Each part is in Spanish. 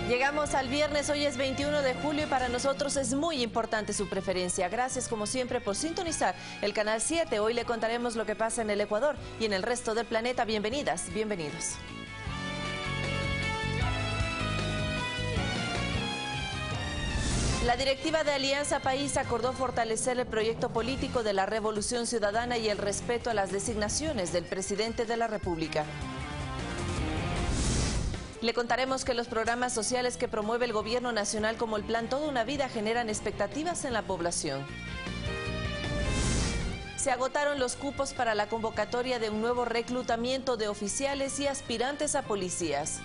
Llegamos al viernes, hoy es 21 de julio y para nosotros es muy importante su preferencia. Gracias como siempre por sintonizar el canal 7. Hoy le contaremos lo que pasa en el Ecuador y en el resto del planeta. Bienvenidas, bienvenidos. La directiva de Alianza País acordó fortalecer el proyecto político de la Revolución Ciudadana y el respeto a las designaciones del presidente de la República. Le contaremos que los programas sociales que promueve el gobierno nacional como el Plan Toda una Vida generan expectativas en la población. Se agotaron los cupos para la convocatoria de un nuevo reclutamiento de oficiales y aspirantes a policías.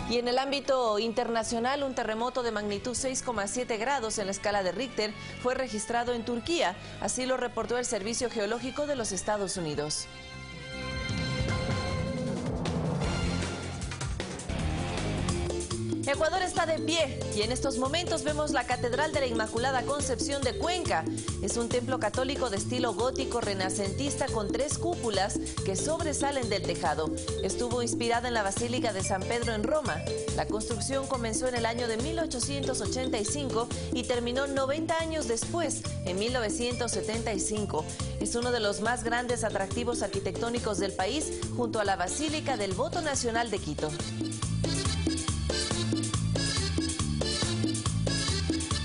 Y en el ámbito internacional, un terremoto de magnitud 6,7 grados en la escala de Richter fue registrado en Turquía. Así lo reportó el Servicio Geológico de los Estados Unidos. Ecuador está de pie y en estos momentos vemos la Catedral de la Inmaculada Concepción de Cuenca. Es un templo católico de estilo gótico renacentista con 3 cúpulas que sobresalen del tejado. Estuvo inspirada en la Basílica de San Pedro en Roma. La construcción comenzó en el año de 1885 y terminó 90 años después, en 1975. Es uno de los más grandes atractivos arquitectónicos del país, junto a la Basílica del Voto Nacional de Quito.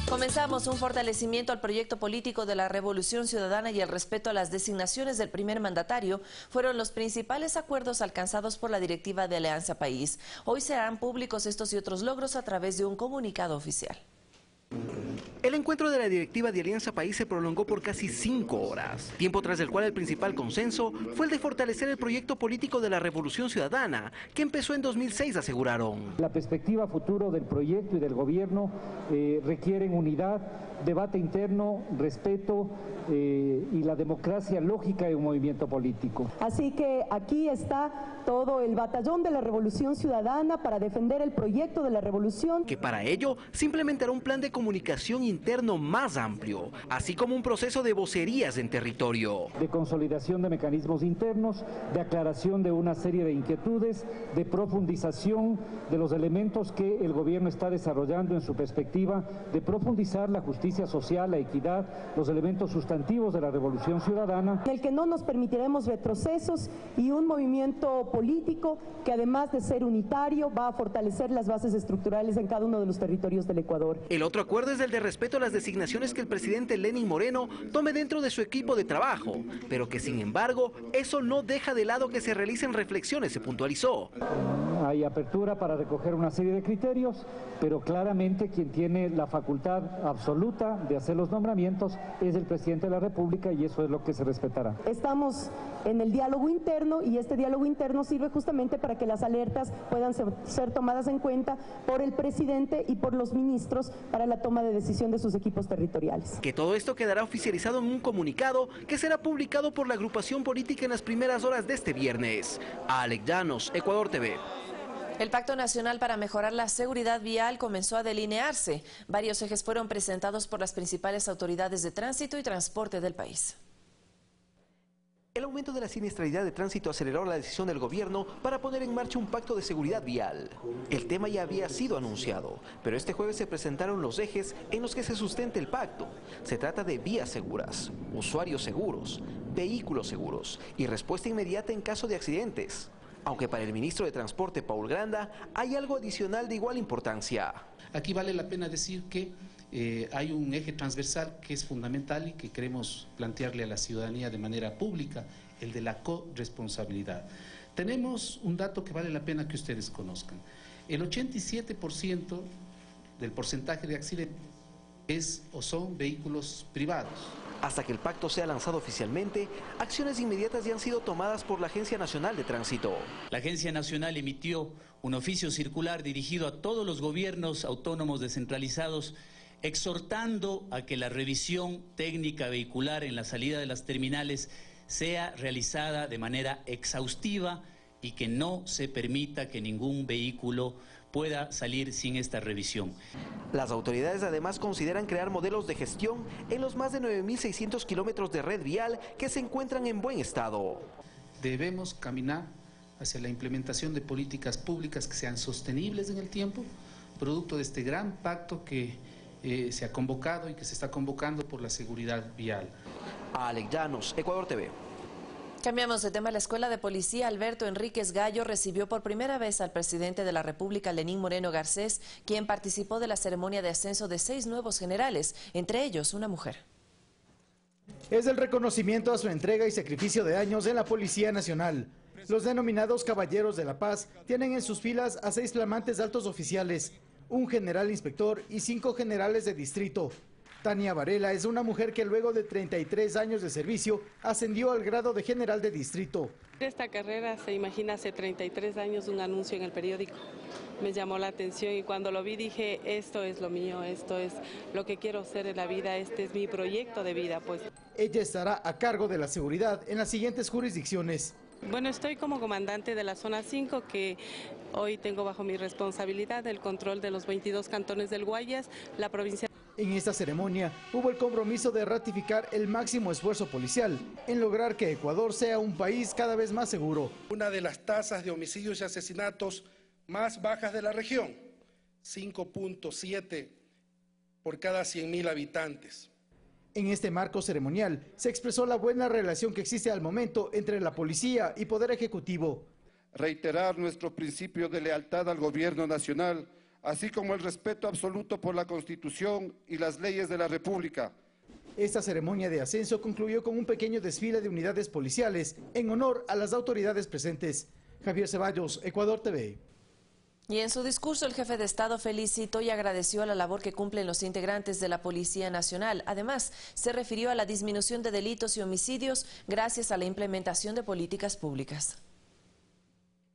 Comenzamos un fortalecimiento al proyecto político de la Revolución Ciudadana y el respeto a las designaciones del primer mandatario fueron los principales acuerdos alcanzados por la directiva de Alianza País. Hoy serán públicos estos y otros logros a través de un comunicado oficial. El encuentro de la directiva de Alianza País se prolongó por casi 5 horas, tiempo tras el cual el principal consenso fue el de fortalecer el proyecto político de la Revolución Ciudadana, que empezó en 2006, aseguraron. La perspectiva futuro del proyecto y del gobierno requieren unidad, debate interno, respeto y la democracia lógica de un movimiento político. Así que aquí está todo el batallón de la Revolución Ciudadana para defender el proyecto de la revolución. Que para ello se implementará un plan de comunicación interno más amplio, así como un proceso de vocerías en territorio. De consolidación de mecanismos internos, de aclaración de una serie de inquietudes, de profundización de los elementos que el gobierno está desarrollando en su perspectiva, de profundizar la justicia social, la equidad, los elementos sustantivos de la Revolución Ciudadana. En el que no nos permitiremos retrocesos y un movimiento político que además de ser unitario va a fortalecer las bases estructurales en cada uno de los territorios del Ecuador. El otro acuerdo es el de respeto a las designaciones que el presidente Lenín Moreno tome dentro de su equipo de trabajo, pero que sin embargo eso no deja de lado que se realicen reflexiones, se puntualizó. Hay apertura para recoger una serie de criterios, pero claramente quien tiene la facultad absoluta de hacer los nombramientos es el presidente de la República y eso es lo que se respetará. Estamos en el diálogo interno y este diálogo interno sirve justamente para que las alertas puedan ser tomadas en cuenta por el presidente y por los ministros para la toma de decisión de sus equipos territoriales. Que todo esto quedará oficializado en un comunicado que será publicado por la agrupación política en las primeras horas de este viernes. Alex Llanos, Ecuador TV. El Pacto Nacional para Mejorar la Seguridad Vial comenzó a delinearse. Varios ejes fueron presentados por las principales autoridades de tránsito y transporte del país. El aumento de la siniestralidad de tránsito aceleró la decisión del gobierno para poner en marcha un pacto de seguridad vial. El tema ya había sido anunciado, pero este jueves se presentaron los ejes en los que se sustenta el pacto. Se trata de vías seguras, usuarios seguros, vehículos seguros y respuesta inmediata en caso de accidentes. Aunque para el ministro de Transporte, Paul Granda, hay algo adicional de igual importancia. Aquí vale la pena decir que hay un eje transversal que es fundamental y que queremos plantearle a la ciudadanía de manera pública, el de la corresponsabilidad. Tenemos un dato que vale la pena que ustedes conozcan. El 87% del porcentaje de accidentes es o son vehículos privados. Hasta que el pacto sea lanzado oficialmente, acciones inmediatas ya han sido tomadas por la Agencia Nacional de Tránsito. La Agencia Nacional emitió un oficio circular dirigido a todos los gobiernos autónomos descentralizados, exhortando a que la revisión técnica vehicular en la salida de las terminales sea realizada de manera exhaustiva y que no se permita que ningún vehículo pueda salir sin esta revisión. Las autoridades además consideran crear modelos de gestión en los más de 9.600 kilómetros de red vial que se encuentran en buen estado. Debemos caminar hacia la implementación de políticas públicas que sean sostenibles en el tiempo, producto de este gran pacto que se ha convocado y que se está convocando por la seguridad vial. Alex Llanos, Ecuador TV. Cambiamos de tema. La Escuela de Policía Alberto Enríquez Gallo recibió por primera vez al presidente de la República, Lenín Moreno Garcés, quien participó de la ceremonia de ascenso de 6 nuevos generales, entre ellos una mujer. Es el reconocimiento a su entrega y sacrificio de años en la Policía Nacional. Los denominados Caballeros de la Paz tienen en sus filas a 6 flamantes altos oficiales, un general inspector y 5 generales de distrito. Tania Varela es una mujer que luego de 33 años de servicio ascendió al grado de general de distrito. Esta carrera, se imagina, hace 33 años un anuncio en el periódico. Me llamó la atención y cuando lo vi dije, esto es lo mío, esto es lo que quiero hacer en la vida, este es mi proyecto de vida, pues. Ella estará a cargo de la seguridad en las siguientes jurisdicciones. Bueno, estoy como comandante de la zona 5, que hoy tengo bajo mi responsabilidad el control de los 22 cantones del Guayas, la provincia. En esta ceremonia hubo el compromiso de ratificar el máximo esfuerzo policial en lograr que Ecuador sea un país cada vez más seguro. Una de las tasas de homicidios y asesinatos más bajas de la región, 5.7 por cada 100.000 habitantes. En este marco ceremonial se expresó la buena relación que existe al momento entre la policía y Poder Ejecutivo. Reiterar nuestro principio de lealtad al Gobierno Nacional, así como el respeto absoluto por la Constitución y las leyes de la República. Esta ceremonia de ascenso concluyó con un pequeño desfile de unidades policiales en honor a las autoridades presentes. Javier Ceballos, Ecuador TV. Y en su discurso el jefe de Estado felicitó y agradeció la labor que cumplen los integrantes de la Policía Nacional. Además, se refirió a la disminución de delitos y homicidios gracias a la implementación de políticas públicas.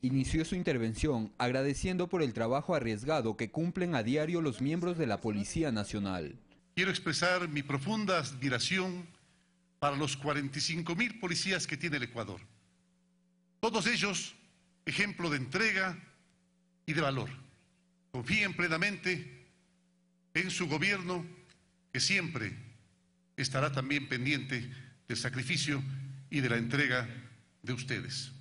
Inició su intervención agradeciendo por el trabajo arriesgado que cumplen a diario los miembros de la Policía Nacional. Quiero expresar mi profunda admiración para los 45.000 policías que tiene el Ecuador. Todos ellos, ejemplo de entrega y de valor. Confíen plenamente en su gobierno, que siempre estará también pendiente del sacrificio y de la entrega de ustedes.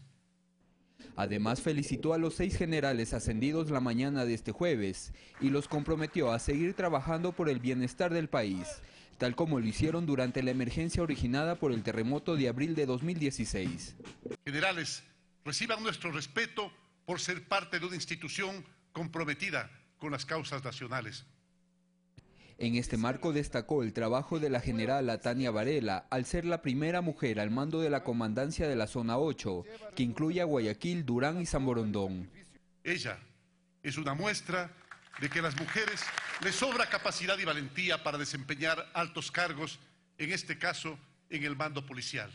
Además felicitó a los 6 generales ascendidos la mañana de este jueves y los comprometió a seguir trabajando por el bienestar del país, tal como lo hicieron durante la emergencia originada por el terremoto de abril de 2016. Generales, reciban nuestro respeto por ser parte de una institución comprometida con las causas nacionales. En este marco destacó el trabajo de la generala Tania Varela al ser la primera mujer al mando de la comandancia de la Zona 8, que incluye a Guayaquil, Durán y San Borondón. Ella es una muestra de que a las mujeres les sobra capacidad y valentía para desempeñar altos cargos, en este caso en el mando policial.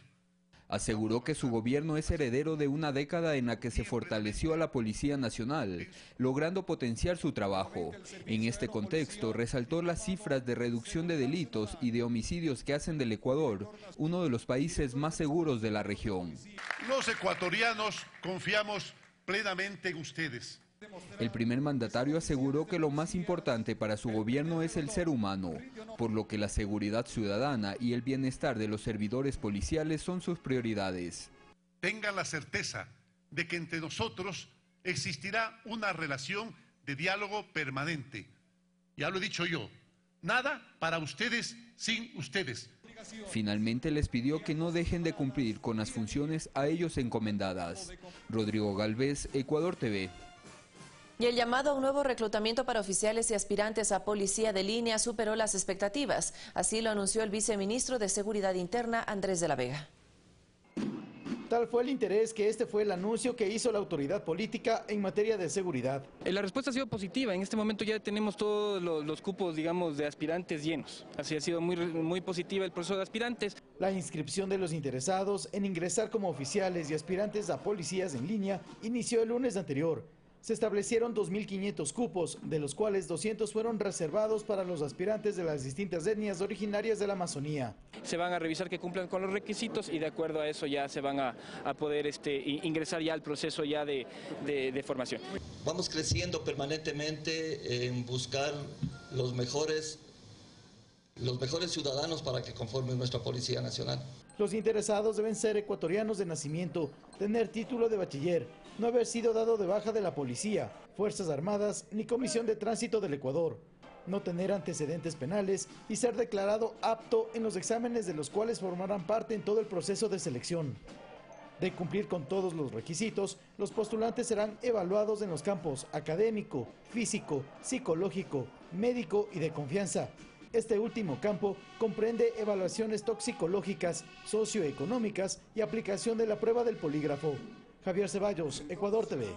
Aseguró que su gobierno es heredero de una década en la que se fortaleció a la Policía Nacional, logrando potenciar su trabajo. En este contexto, resaltó las cifras de reducción de delitos y de homicidios que hacen del Ecuador uno de los países más seguros de la región. Los ecuatorianos confiamos plenamente en ustedes. El primer mandatario aseguró que lo más importante para su gobierno es el ser humano, por lo que la seguridad ciudadana y el bienestar de los servidores policiales son sus prioridades. Tengan la certeza de que entre nosotros existirá una relación de diálogo permanente. Ya lo he dicho yo, nada para ustedes sin ustedes. Finalmente les pidió que no dejen de cumplir con las funciones a ellos encomendadas. Rodrigo Galvez, Ecuador TV. Y el llamado a un nuevo reclutamiento para oficiales y aspirantes a policía de línea superó las expectativas. Así lo anunció el viceministro de Seguridad Interna, Andrés de la Vega. Tal fue el interés que este fue el anuncio que hizo la autoridad política en materia de seguridad. La respuesta ha sido positiva. En este momento ya tenemos todos los cupos, digamos, de aspirantes llenos. Así ha sido muy positiva el proceso de aspirantes. La inscripción de los interesados en ingresar como oficiales y aspirantes a policías en línea inició el lunes anterior. Se establecieron 2.500 cupos, de los cuales 200 fueron reservados para los aspirantes de las distintas etnias originarias de la Amazonía. Se van a revisar que cumplan con los requisitos y de acuerdo a eso ya se van a poder ingresar ya al proceso ya de formación. Vamos creciendo permanentemente en buscar los mejores ciudadanos para que conformen nuestra Policía Nacional. Los interesados deben ser ecuatorianos de nacimiento, tener título de bachiller, no haber sido dado de baja de la policía, Fuerzas Armadas ni Comisión de Tránsito del Ecuador, no tener antecedentes penales y ser declarado apto en los exámenes de los cuales formarán parte en todo el proceso de selección. De cumplir con todos los requisitos, los postulantes serán evaluados en los campos académico, físico, psicológico, médico y de confianza. Este último campo comprende evaluaciones toxicológicas, socioeconómicas y aplicación de la prueba del polígrafo. Javier Ceballos, Ecuador TV.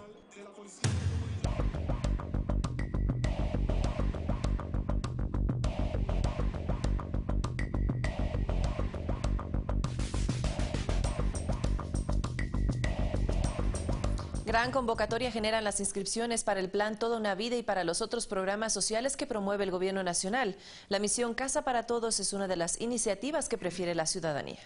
Gran convocatoria generan las inscripciones para el plan Toda una Vida y para los otros programas sociales que promueve el Gobierno Nacional. La misión Casa para Todos es una de las iniciativas que prefiere la ciudadanía.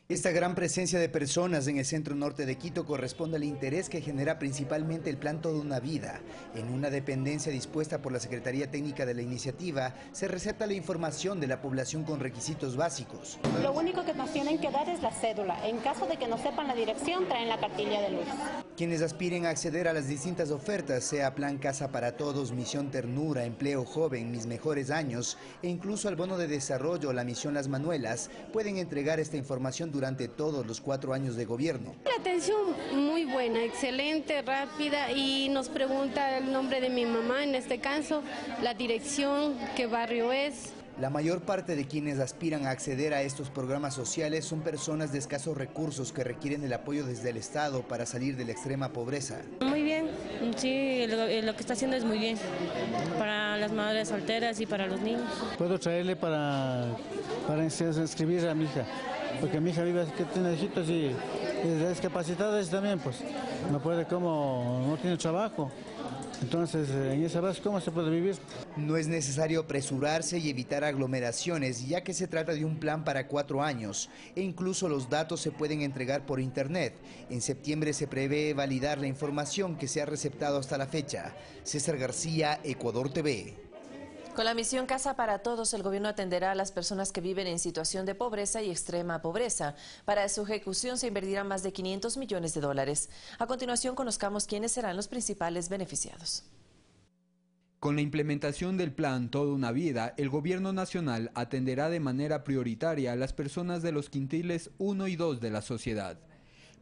Esta gran presencia de personas en el centro norte de Quito corresponde al interés que genera principalmente el plan Toda una Vida. En una dependencia dispuesta por la Secretaría Técnica de la iniciativa, se recepta la información de la población con requisitos básicos. Lo único que nos tienen que dar es la cédula. En caso de que no sepan la dirección, traen la cartilla de luz. Quienes aspiren a acceder a las distintas ofertas, sea Plan Casa para Todos, Misión Ternura, Empleo Joven, Mis Mejores Años e incluso al bono de desarrollo, la Misión Las Manuelas, pueden entregar esta información durante todos los 4 años de gobierno. La atención muy buena, excelente, rápida, y nos pregunta el nombre de mi mamá, en este caso, la dirección, qué barrio es. La mayor parte de quienes aspiran a acceder a estos programas sociales son personas de escasos recursos que requieren el apoyo desde el Estado para salir de la extrema pobreza. Muy bien, sí, lo que está haciendo es muy bien para las madres solteras y para los niños. Puedo traerle para inscribir a mi hija, porque mi hija vive que tiene hijitos y es discapacitada también, pues no puede, como no tiene trabajo. Entonces, en esa base, ¿cómo se puede vivir? No es necesario apresurarse y evitar aglomeraciones, ya que se trata de un plan para 4 años, e incluso los datos se pueden entregar por internet. En septiembre se prevé validar la información que se ha receptado hasta la fecha. César García, Ecuador TV. Con la misión Casa para Todos, el gobierno atenderá a las personas que viven en situación de pobreza y extrema pobreza. Para su ejecución se invertirán más de $500 millones. A continuación, conozcamos quiénes serán los principales beneficiados. Con la implementación del plan Toda una Vida, el gobierno nacional atenderá de manera prioritaria a las personas de los quintiles 1 y 2 de la sociedad.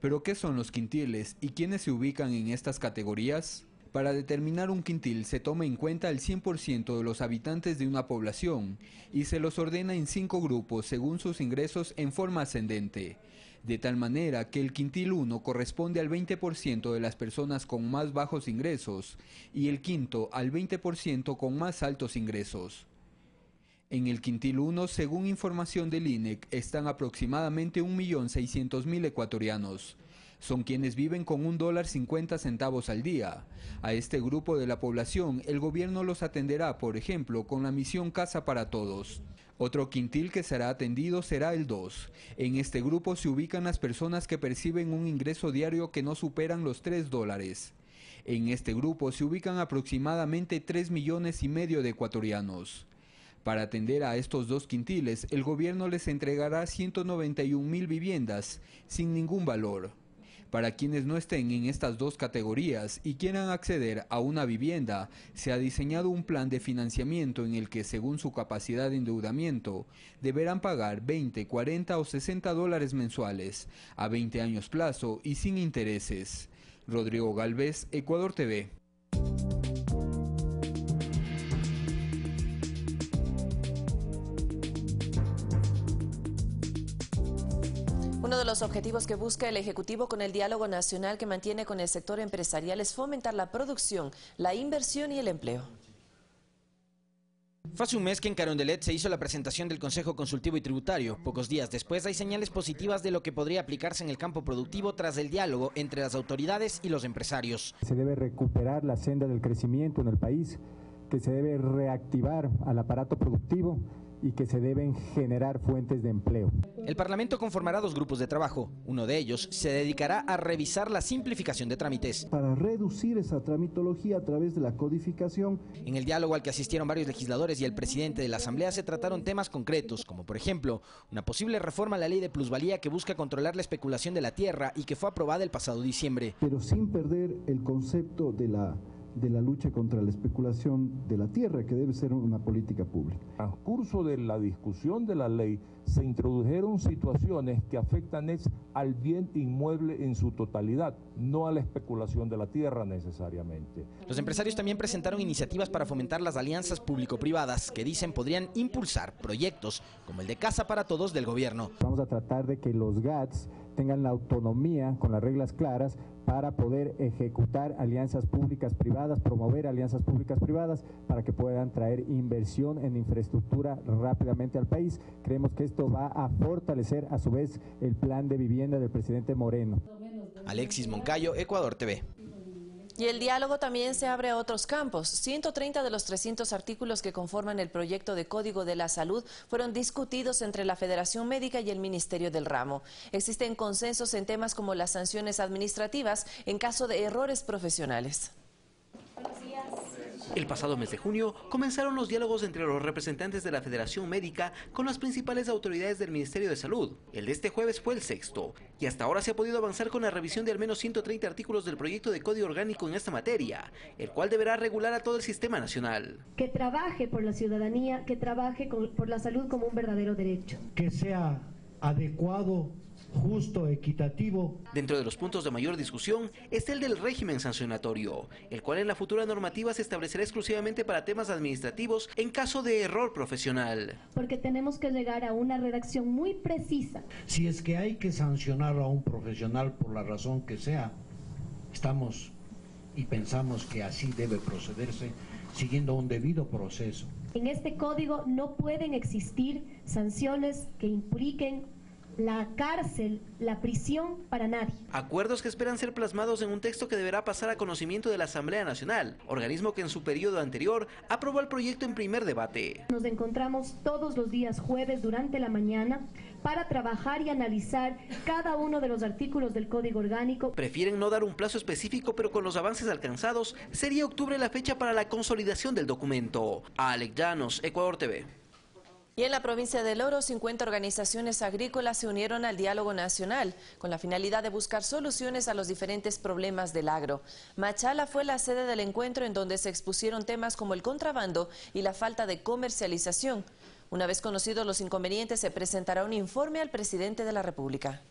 ¿Pero qué son los quintiles y quiénes se ubican en estas categorías? Para determinar un quintil se toma en cuenta el 100% de los habitantes de una población y se los ordena en 5 grupos según sus ingresos en forma ascendente, de tal manera que el quintil 1 corresponde al 20% de las personas con más bajos ingresos y el quinto al 20% con más altos ingresos. En el quintil 1, según información del INEC, están aproximadamente 1.600.000 ecuatorianos. Son quienes viven con $1.50 al día. A este grupo de la población, el gobierno los atenderá, por ejemplo, con la misión Casa para Todos. Otro quintil que será atendido será el 2. En este grupo se ubican las personas que perciben un ingreso diario que no superan los $3. En este grupo se ubican aproximadamente 3,5 millones de ecuatorianos. Para atender a estos 2 quintiles, el gobierno les entregará 191,000 viviendas, sin ningún valor. Para quienes no estén en estas 2 categorías y quieran acceder a una vivienda, se ha diseñado un plan de financiamiento en el que, según su capacidad de endeudamiento, deberán pagar $20, $40 o $60 mensuales, a 20 años plazo y sin intereses. Rodrigo Galvez, Ecuador TV. Uno de los objetivos que busca el Ejecutivo con el diálogo nacional que mantiene con el sector empresarial es fomentar la producción, la inversión y el empleo. Fue hace un mes que en Carondelet se hizo la presentación del Consejo Consultivo y Tributario. Pocos días después hay señales positivas de lo que podría aplicarse en el campo productivo tras el diálogo entre las autoridades y los empresarios. Se debe recuperar la senda del crecimiento en el país, que se debe reactivar al aparato productivo y que se deben generar fuentes de empleo. El Parlamento conformará 2 grupos de trabajo. Uno de ellos se dedicará a revisar la simplificación de trámites. Para reducir esa tramitología a través de la codificación. En el diálogo al que asistieron varios legisladores y el presidente de la Asamblea se trataron temas concretos, como por ejemplo, una posible reforma a la ley de plusvalía que busca controlar la especulación de la tierra y que fue aprobada el pasado diciembre. Pero sin perder el concepto de la lucha contra la especulación de la tierra, que debe ser una política pública. En el curso de la discusión de la ley se introdujeron situaciones que afectan al bien inmueble en su totalidad, no a la especulación de la tierra necesariamente. Los empresarios también presentaron iniciativas para fomentar las alianzas público-privadas que dicen podrían impulsar proyectos como el de Casa para Todos del gobierno. Vamos a tratar de que los GATS tengan la autonomía con las reglas claras para poder ejecutar alianzas públicas-privadas, promover alianzas públicas-privadas para que puedan traer inversión en infraestructura rápidamente al país. Creemos que esto va a fortalecer a su vez el plan de vivienda del presidente Moreno. Alexis Moncayo, Ecuador TV. Y el diálogo también se abre a otros campos. 130 de los 300 artículos que conforman el proyecto de Código de la Salud fueron discutidos entre la Federación Médica y el Ministerio del Ramo. Existen consensos en temas como las sanciones administrativas en caso de errores profesionales. El pasado mes de junio comenzaron los diálogos entre los representantes de la Federación Médica con las principales autoridades del Ministerio de Salud. El de este jueves fue el 6º y hasta ahora se ha podido avanzar con la revisión de al menos 130 artículos del proyecto de Código Orgánico en esta materia, el cual deberá regular a todo el sistema nacional. Que trabaje por la ciudadanía, que trabaje por la salud como un verdadero derecho. Que sea adecuado, justo, equitativo. Dentro de los puntos de mayor discusión está el del régimen sancionatorio, el cual en la futura normativa se establecerá exclusivamente para temas administrativos en caso de error profesional. Porque tenemos que llegar a una redacción muy precisa. Si es que hay que sancionar a un profesional por la razón que sea, estamos y pensamos que así debe procederse, siguiendo un debido proceso. En este código no pueden existir sanciones que impliquen la cárcel, la prisión para nadie. Acuerdos que esperan ser plasmados en un texto que deberá pasar a conocimiento de la Asamblea Nacional, organismo que en su periodo anterior aprobó el proyecto en primer debate. Nos encontramos todos los días jueves durante la mañana para trabajar y analizar cada uno de los artículos del Código Orgánico. Prefieren no dar un plazo específico, pero con los avances alcanzados, sería octubre la fecha para la consolidación del documento. Alex Llanos, Ecuador TV. Y en la provincia del Oro, 50 organizaciones agrícolas se unieron al diálogo nacional con la finalidad de buscar soluciones a los diferentes problemas del agro. Machala fue la sede del encuentro en donde se expusieron temas como el contrabando y la falta de comercialización. Una vez conocidos los inconvenientes, se presentará un informe al presidente de la República.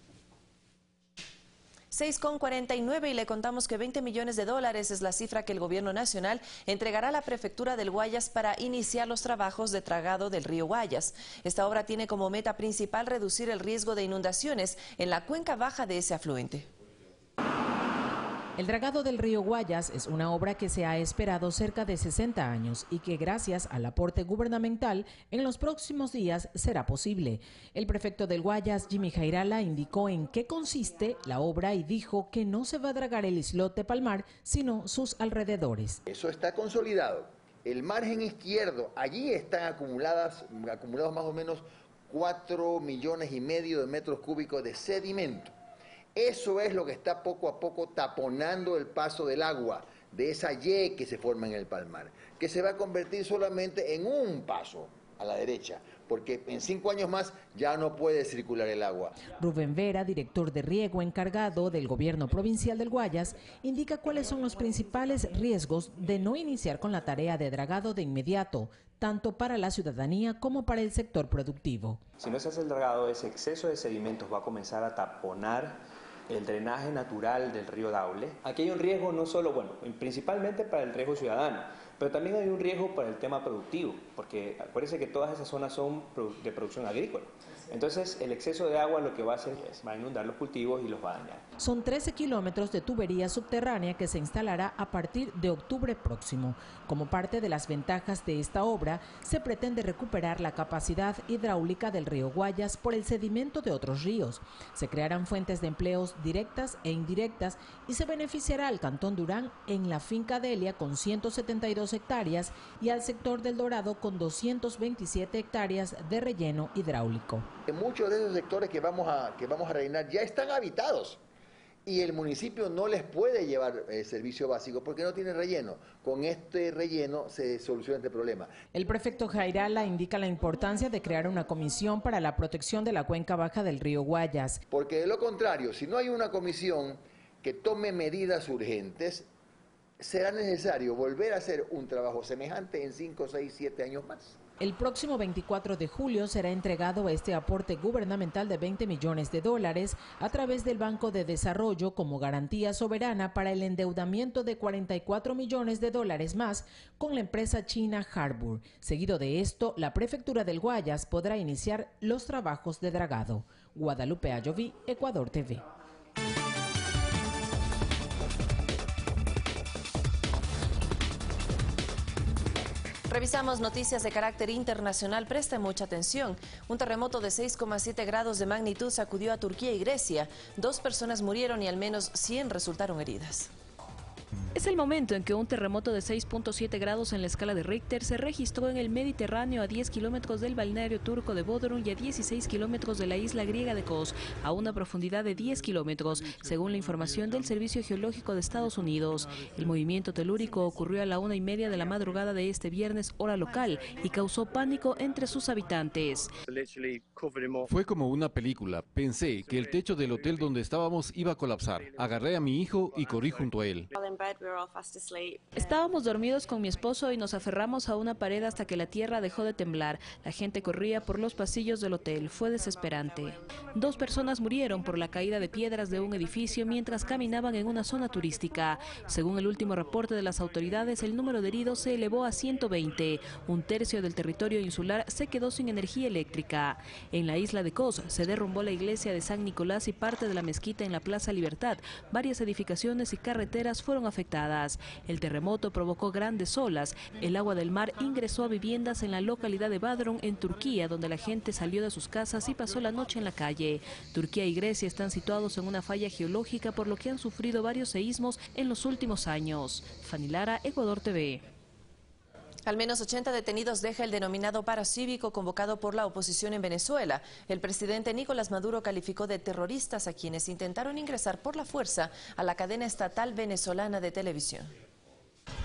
6,49 y le contamos que 20 millones de dólares es la cifra que el gobierno nacional entregará a la prefectura del Guayas para iniciar los trabajos de dragado del río Guayas. Esta obra tiene como meta principal reducir el riesgo de inundaciones en la cuenca baja de ese afluente. El dragado del río Guayas es una obra que se ha esperado cerca de 60 años y que gracias al aporte gubernamental en los próximos días será posible. El prefecto del Guayas, Jimmy Jairala, indicó en qué consiste la obra y dijo que no se va a dragar el islote Palmar, sino sus alrededores. Eso está consolidado. El margen izquierdo, allí están acumulados más o menos 4,5 millones de metros cúbicos de sedimento. Eso es lo que está poco a poco taponando el paso del agua de esa Y que se forma en el Palmar, que se va a convertir solamente en un paso a la derecha, porque en 5 años más ya no puede circular el agua. Rubén Vera, director de riego encargado del gobierno provincial del Guayas, indica cuáles son los principales riesgos de no iniciar con la tarea de dragado de inmediato, tanto para la ciudadanía como para el sector productivo. Si no se hace el dragado, ese exceso de sedimentos va a comenzar a taponar el drenaje natural del río Daule. Aquí hay un riesgo no solo, principalmente para el riesgo ciudadano, pero también hay un riesgo para el tema productivo, porque acuérdense que todas esas zonas son de producción agrícola. Entonces, el exceso de agua lo que va a hacer es va a inundar los cultivos y los va a dañar. Son 13 kilómetros de tubería subterránea que se instalará a partir de octubre próximo. Como parte de las ventajas de esta obra, se pretende recuperar la capacidad hidráulica del río Guayas por el sedimento de otros ríos. Se crearán fuentes de empleos directas e indirectas y se beneficiará al Cantón Durán en la finca Delia con 172 32 hectáreas y al sector del Dorado con 227 hectáreas de relleno hidráulico. Muchos de esos sectores que vamos a rellenar ya están habitados y el municipio no les puede llevar servicio básico porque no tiene relleno. Con este relleno se soluciona este problema. El prefecto Jairala indica la importancia de crear una comisión para la protección de la cuenca baja del río Guayas. Porque de lo contrario, si no hay una comisión que tome medidas urgentes, será necesario volver a hacer un trabajo semejante en 5, 6, 7 años más. El próximo 24 de julio será entregado este aporte gubernamental de $20 millones a través del Banco de Desarrollo como garantía soberana para el endeudamiento de $44 millones más con la empresa china Harbour. Seguido de esto, la Prefectura del Guayas podrá iniciar los trabajos de dragado. Guadalupe Ayoví, Ecuador TV. Revisamos noticias de carácter internacional. Preste mucha atención. Un terremoto de 6,7 grados de magnitud sacudió a Turquía y Grecia. 2 personas murieron y al menos 100 resultaron heridas. Es el momento en que un terremoto de 6.7 grados en la escala de Richter se registró en el Mediterráneo a 10 kilómetros del balneario turco de Bodrum y a 16 kilómetros de la isla griega de Kos, a una profundidad de 10 kilómetros, según la información del Servicio Geológico de Estados Unidos. El movimiento telúrico ocurrió a la 1:30 de la madrugada de este viernes, hora local, y causó pánico entre sus habitantes. Fue como una película. Pensé que el techo del hotel donde estábamos iba a colapsar. Agarré a mi hijo y corrí junto a él. Estábamos dormidos con mi esposo y nos aferramos a una pared hasta que la tierra dejó de temblar. La gente corría por los pasillos del hotel. Fue desesperante. 2 personas murieron por la caída de piedras de un edificio mientras caminaban en una zona turística. Según el último reporte de las autoridades, el número de heridos se elevó a 120. Un tercio del territorio insular se quedó sin energía eléctrica. En la isla de Kos se derrumbó la iglesia de San Nicolás y parte de la mezquita en la Plaza Libertad. Varias edificaciones y carreteras fueron afectadas. El terremoto provocó grandes olas. El agua del mar ingresó a viviendas en la localidad de Bodrum, en Turquía, donde la gente salió de sus casas y pasó la noche en la calle. Turquía y Grecia están situados en una falla geológica, por lo que han sufrido varios seísmos en los últimos años. Fanny Lara, Ecuador TV. Al menos 80 detenidos deja el denominado paro cívico convocado por la oposición en Venezuela. El presidente Nicolás Maduro calificó de terroristas a quienes intentaron ingresar por la fuerza a la cadena estatal venezolana de televisión.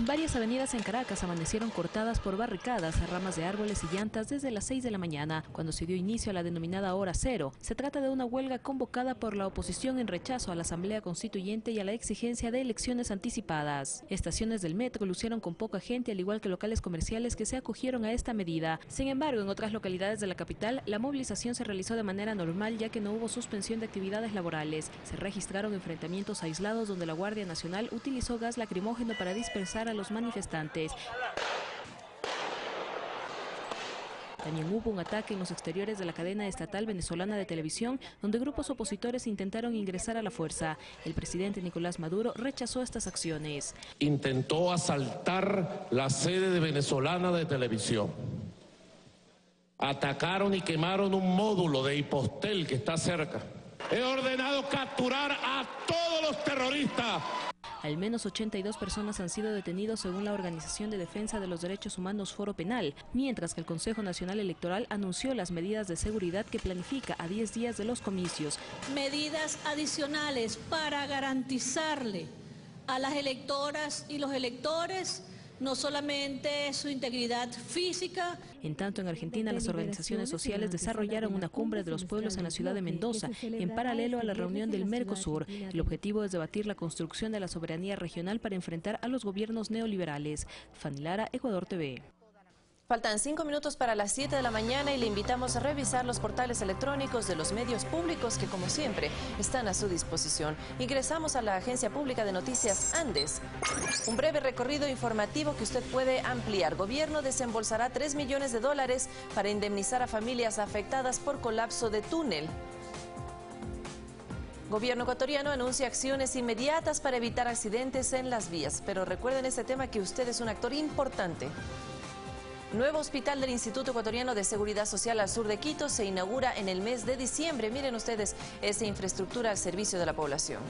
Varias avenidas en Caracas amanecieron cortadas por barricadas, ramas de árboles y llantas desde las 6 de la mañana, cuando se dio inicio a la denominada Hora Cero. Se trata de una huelga convocada por la oposición en rechazo a la Asamblea Constituyente y a la exigencia de elecciones anticipadas. Estaciones del metro lucieron con poca gente, al igual que locales comerciales que se acogieron a esta medida. Sin embargo, en otras localidades de la capital, la movilización se realizó de manera normal, ya que no hubo suspensión de actividades laborales. Se registraron enfrentamientos aislados donde la Guardia Nacional utilizó gas lacrimógeno para dispersar a los manifestantes. También hubo un ataque en los exteriores de la cadena estatal venezolana de televisión, donde grupos opositores intentaron ingresar a la fuerza. El presidente Nicolás Maduro rechazó estas acciones. Intentó asaltar la sede de venezolana de televisión. Atacaron y quemaron un módulo de Hipostel que está cerca. He ordenado capturar a todos los terroristas. Al menos 82 personas han sido detenidos según la Organización de Defensa de los Derechos Humanos Foro Penal, mientras que el Consejo Nacional Electoral anunció las medidas de seguridad que planifica a 10 días de los comicios. Medidas adicionales para garantizarle a las electoras y los electores no solamente su integridad física. En tanto, en Argentina, las organizaciones sociales desarrollaron una cumbre de los pueblos en la ciudad de Mendoza, en paralelo a la reunión del Mercosur. El objetivo es debatir la construcción de la soberanía regional para enfrentar a los gobiernos neoliberales. Fanny Lara, Ecuador TV. Faltan 5 minutos para las 7 de la mañana y le invitamos a revisar los portales electrónicos de los medios públicos que, como siempre, están a su disposición. Ingresamos a la Agencia Pública de Noticias Andes. Un breve recorrido informativo que usted puede ampliar. Gobierno desembolsará $3 millones para indemnizar a familias afectadas por colapso de túnel. Gobierno ecuatoriano anuncia acciones inmediatas para evitar accidentes en las vías. Pero recuerden este tema, que usted es un actor importante. Nuevo hospital del Instituto Ecuatoriano de Seguridad Social al sur de Quito se inaugura en el mes de diciembre. Miren ustedes esa infraestructura al servicio de la población.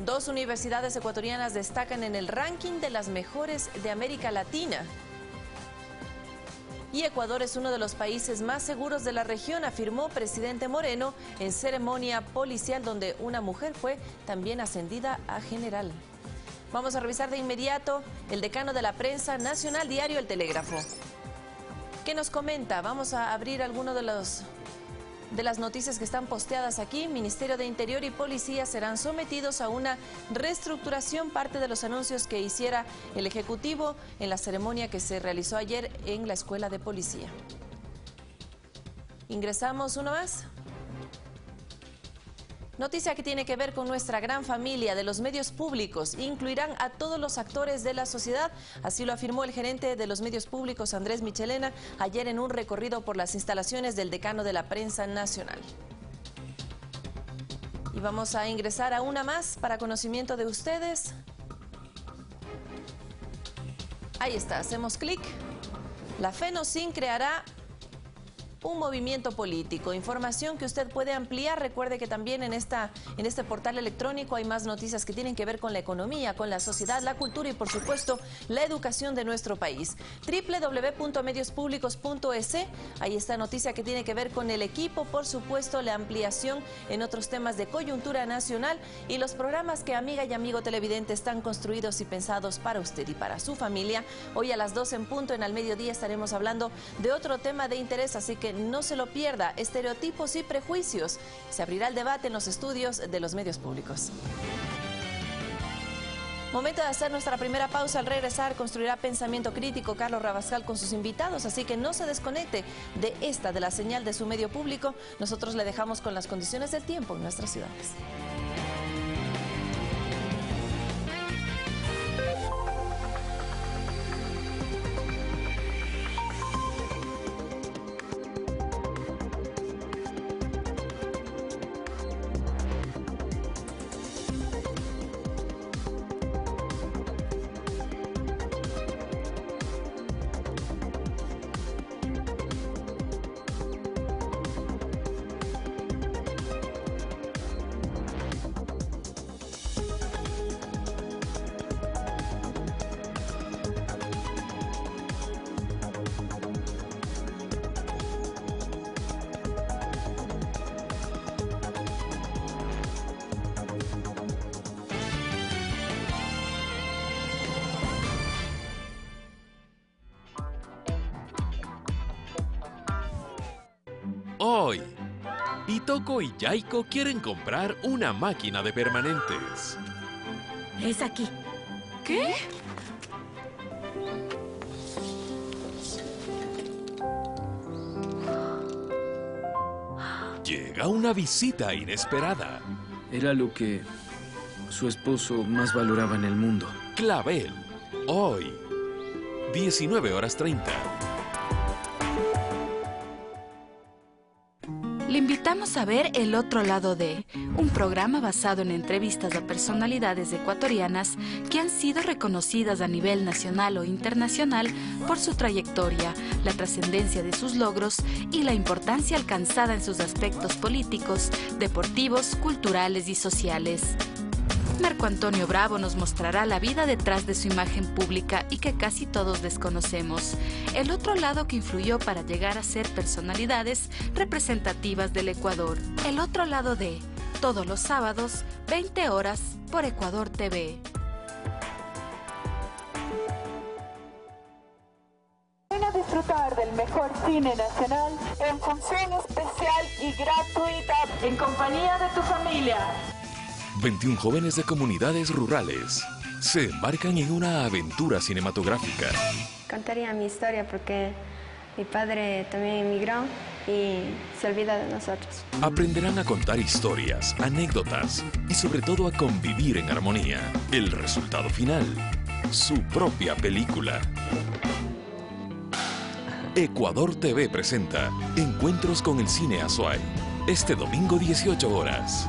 2 universidades ecuatorianas destacan en el ranking de las mejores de América Latina. Y Ecuador es uno de los países más seguros de la región, afirmó presidente Moreno en ceremonia policial donde una mujer fue también ascendida a general. Vamos a revisar de inmediato el decano de la prensa nacional, diario El Telégrafo. ¿Qué nos comenta? Vamos a abrir alguno de las noticias que están posteadas aquí. Ministerio de Interior y Policía serán sometidos a una reestructuración, parte de los anuncios que hiciera el Ejecutivo en la ceremonia que se realizó ayer en la Escuela de Policía. Ingresamos uno más. Noticia que tiene que ver con nuestra gran familia de los medios públicos. Incluirán a todos los actores de la sociedad. Así lo afirmó el gerente de los medios públicos, Andrés Michelena, ayer en un recorrido por las instalaciones del decano de la prensa nacional. Y vamos a ingresar a una más para conocimiento de ustedes. Ahí está, hacemos clic. La FENOCIN creará un movimiento político. Información que usted puede ampliar. Recuerde que también en este portal electrónico hay más noticias que tienen que ver con la economía, con la sociedad, la cultura y por supuesto la educación de nuestro país. www.mediospublicos.es. Ahí está noticia que tiene que ver con el equipo, por supuesto la ampliación en otros temas de coyuntura nacional y los programas que amiga y amigo televidente están construidos y pensados para usted y para su familia. Hoy a las 12 en punto en Al Mediodía estaremos hablando de otro tema de interés, así que no se lo pierda. Estereotipos y prejuicios. Se abrirá el debate en los estudios de los medios públicos. Momento de hacer nuestra primera pausa. Al regresar construirá pensamiento crítico Carlos Rabascal con sus invitados, así que no se desconecte de la señal de su medio público. Nosotros le dejamos con las condiciones del tiempo en nuestras ciudades. Hoy, Itoko y Yaiko quieren comprar una máquina de permanentes. Es aquí. ¿Qué? Llega una visita inesperada. Era lo que su esposo más valoraba en el mundo. Clavel, hoy, 19:30. Le invitamos a ver El Otro Lado de, un programa basado en entrevistas a personalidades ecuatorianas que han sido reconocidas a nivel nacional o internacional por su trayectoria, la trascendencia de sus logros y la importancia alcanzada en sus aspectos políticos, deportivos, culturales y sociales. Marco Antonio Bravo nos mostrará la vida detrás de su imagen pública y que casi todos desconocemos. El otro lado que influyó para llegar a ser personalidades representativas del Ecuador. El otro lado de, todos los sábados, 20 horas, por Ecuador TV. Ven a disfrutar del mejor cine nacional en función especial y gratuita en compañía de tu familia. 21 jóvenes de comunidades rurales se embarcan en una aventura cinematográfica. Contaría mi historia porque mi padre también emigró y se olvida de nosotros. Aprenderán a contar historias, anécdotas y sobre todo a convivir en armonía. El resultado final, su propia película. Ecuador TV presenta Encuentros con el Cine Azuay. Este domingo 18 horas.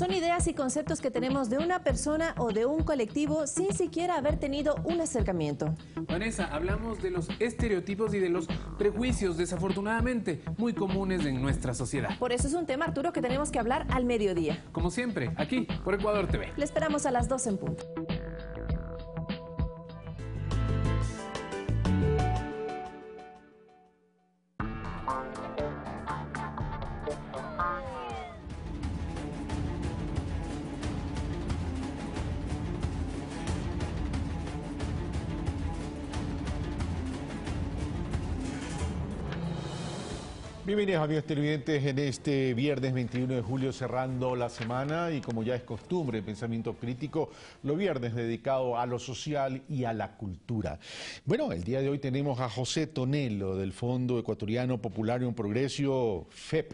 Son ideas y conceptos que tenemos de una persona o de un colectivo sin siquiera haber tenido un acercamiento. Vanessa, hablamos de los estereotipos y de los prejuicios, desafortunadamente, muy comunes en nuestra sociedad. Por eso es un tema, Arturo, que tenemos que hablar al mediodía. Como siempre, aquí, por Ecuador TV. Le esperamos a las 12 en punto. Bienvenidos amigos televidentes en este viernes 21 de julio cerrando la semana y como ya es costumbre en Pensamiento Crítico, los viernes dedicado a lo social y a la cultura. Bueno, el día de hoy tenemos a José Tonelo del Fondo Ecuatoriano Populario Progreso, FEP,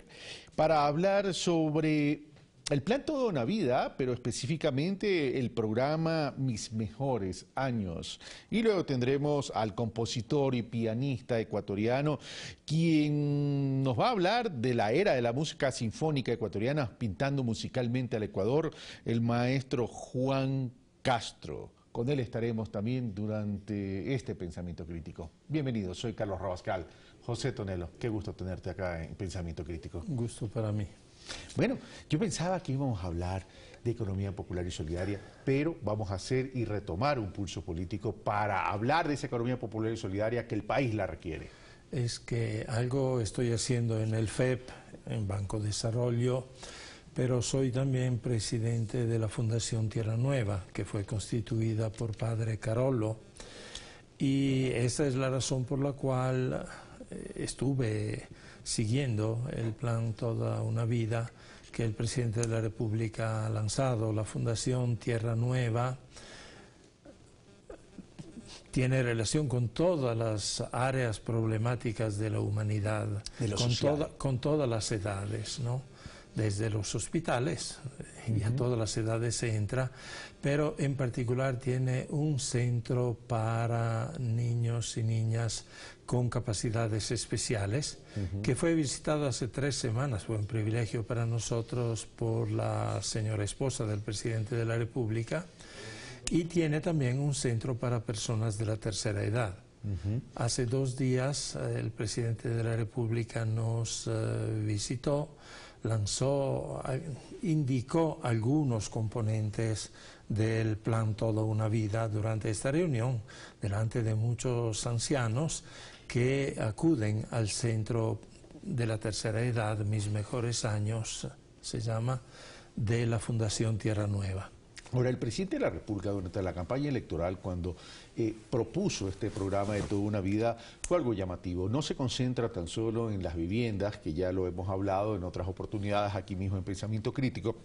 para hablar sobre el plan Toda una Vida, pero específicamente el programa Mis Mejores Años. Y luego tendremos al compositor y pianista ecuatoriano, quien nos va a hablar de la era de la música sinfónica ecuatoriana, pintando musicalmente al Ecuador, el maestro Juan Castro. Con él estaremos también durante este Pensamiento Crítico. Bienvenido, soy Carlos Rabascal. José Tonelo, qué gusto tenerte acá en Pensamiento Crítico. Un gusto para mí. Bueno, yo pensaba que íbamos a hablar de economía popular y solidaria, pero vamos a hacer y retomar un pulso político para hablar de esa economía popular y solidaria que el país la requiere. Es que algo estoy haciendo en el FEP, en Banco Desarrollo, pero soy también presidente de la Fundación Tierra Nueva, que fue constituida por Padre Carollo, y esa es la razón por la cual estuve siguiendo el plan Toda una Vida que el presidente de la República ha lanzado. La Fundación Tierra Nueva tiene relación con todas las áreas problemáticas de la humanidad, con todas las edades, ¿no? Desde los hospitales, y a todas las edades se entra, pero en particular tiene un centro para niños y niñas con capacidades especiales, que fue visitado hace 3 semanas, fue un privilegio para nosotros por la señora esposa del presidente de la República, y tiene también un centro para personas de la tercera edad. Hace 2 días el presidente de la República nos visitó, indicó algunos componentes del plan Toda una Vida durante esta reunión, delante de muchos ancianos que acuden al centro de la tercera edad, Mis Mejores Años, se llama, de la Fundación Tierra Nueva. Ahora, el presidente de la República durante la campaña electoral, cuando propuso este programa de Toda una Vida, fue algo llamativo. No se concentra tan solo en las viviendas, que ya lo hemos hablado en otras oportunidades aquí mismo en Pensamiento Crítico,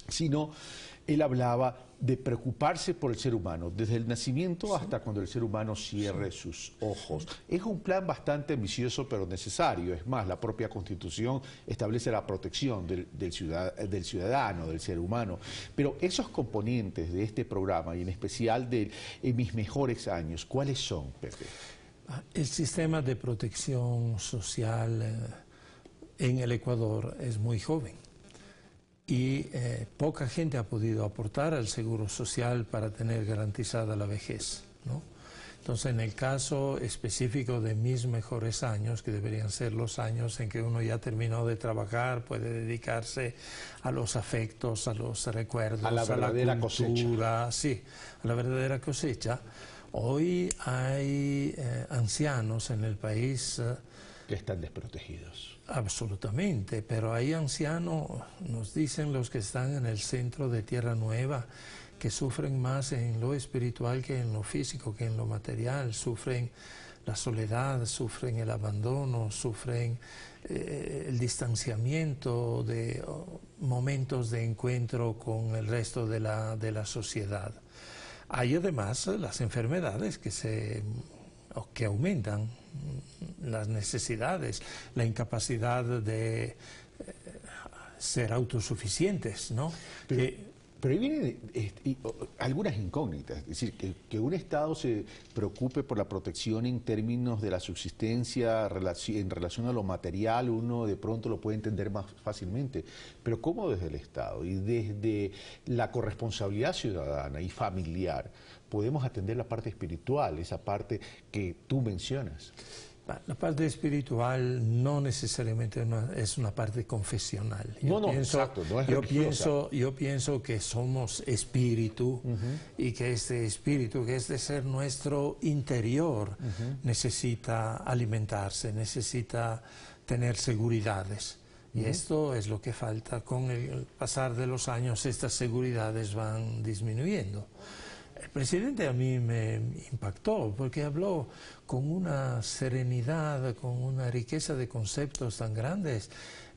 sino él hablaba de preocuparse por el ser humano, desde el nacimiento hasta cuando el ser humano cierre sus ojos. Es un plan bastante ambicioso pero necesario. Es más, la propia Constitución establece la protección del ciudadano, del ser humano. Pero esos componentes de este programa, y en especial de Mis Mejores Años, ¿cuáles son, Pepe? El sistema de protección social en el Ecuador es muy joven. Y poca gente ha podido aportar al seguro social para tener garantizada la vejez, ¿no? Entonces, en el caso específico de Mis Mejores Años, que deberían ser los años en que uno ya terminó de trabajar, puede dedicarse a los afectos, a los recuerdos, a la verdadera cultura, cosecha. Sí, a la verdadera cosecha. Hoy hay ancianos en el país que están desprotegidos. Absolutamente, pero hay ancianos, nos dicen los que están en el centro de Tierra Nueva, que sufren más en lo espiritual que en lo físico, que en lo material, sufren la soledad, sufren el abandono, sufren el distanciamiento de momentos de encuentro con el resto de la sociedad. Hay además las enfermedades que aumentan las necesidades, la incapacidad de ser autosuficientes, ¿no? Pero ahí vienen algunas incógnitas, es decir, que un Estado se preocupe por la protección en términos de la subsistencia en relación a lo material, uno de pronto lo puede entender más fácilmente, pero ¿cómo desde el Estado y desde la corresponsabilidad ciudadana y familiar podemos atender la parte espiritual, esa parte que tú mencionas? La parte espiritual no necesariamente es una parte confesional. Yo pienso que somos espíritu y que este espíritu, que es de ser nuestro interior, necesita alimentarse, necesita tener seguridades. Y esto es lo que falta. Con el pasar de los años, estas seguridades van disminuyendo. El presidente a mí me impactó porque habló con una serenidad, con una riqueza de conceptos tan grandes.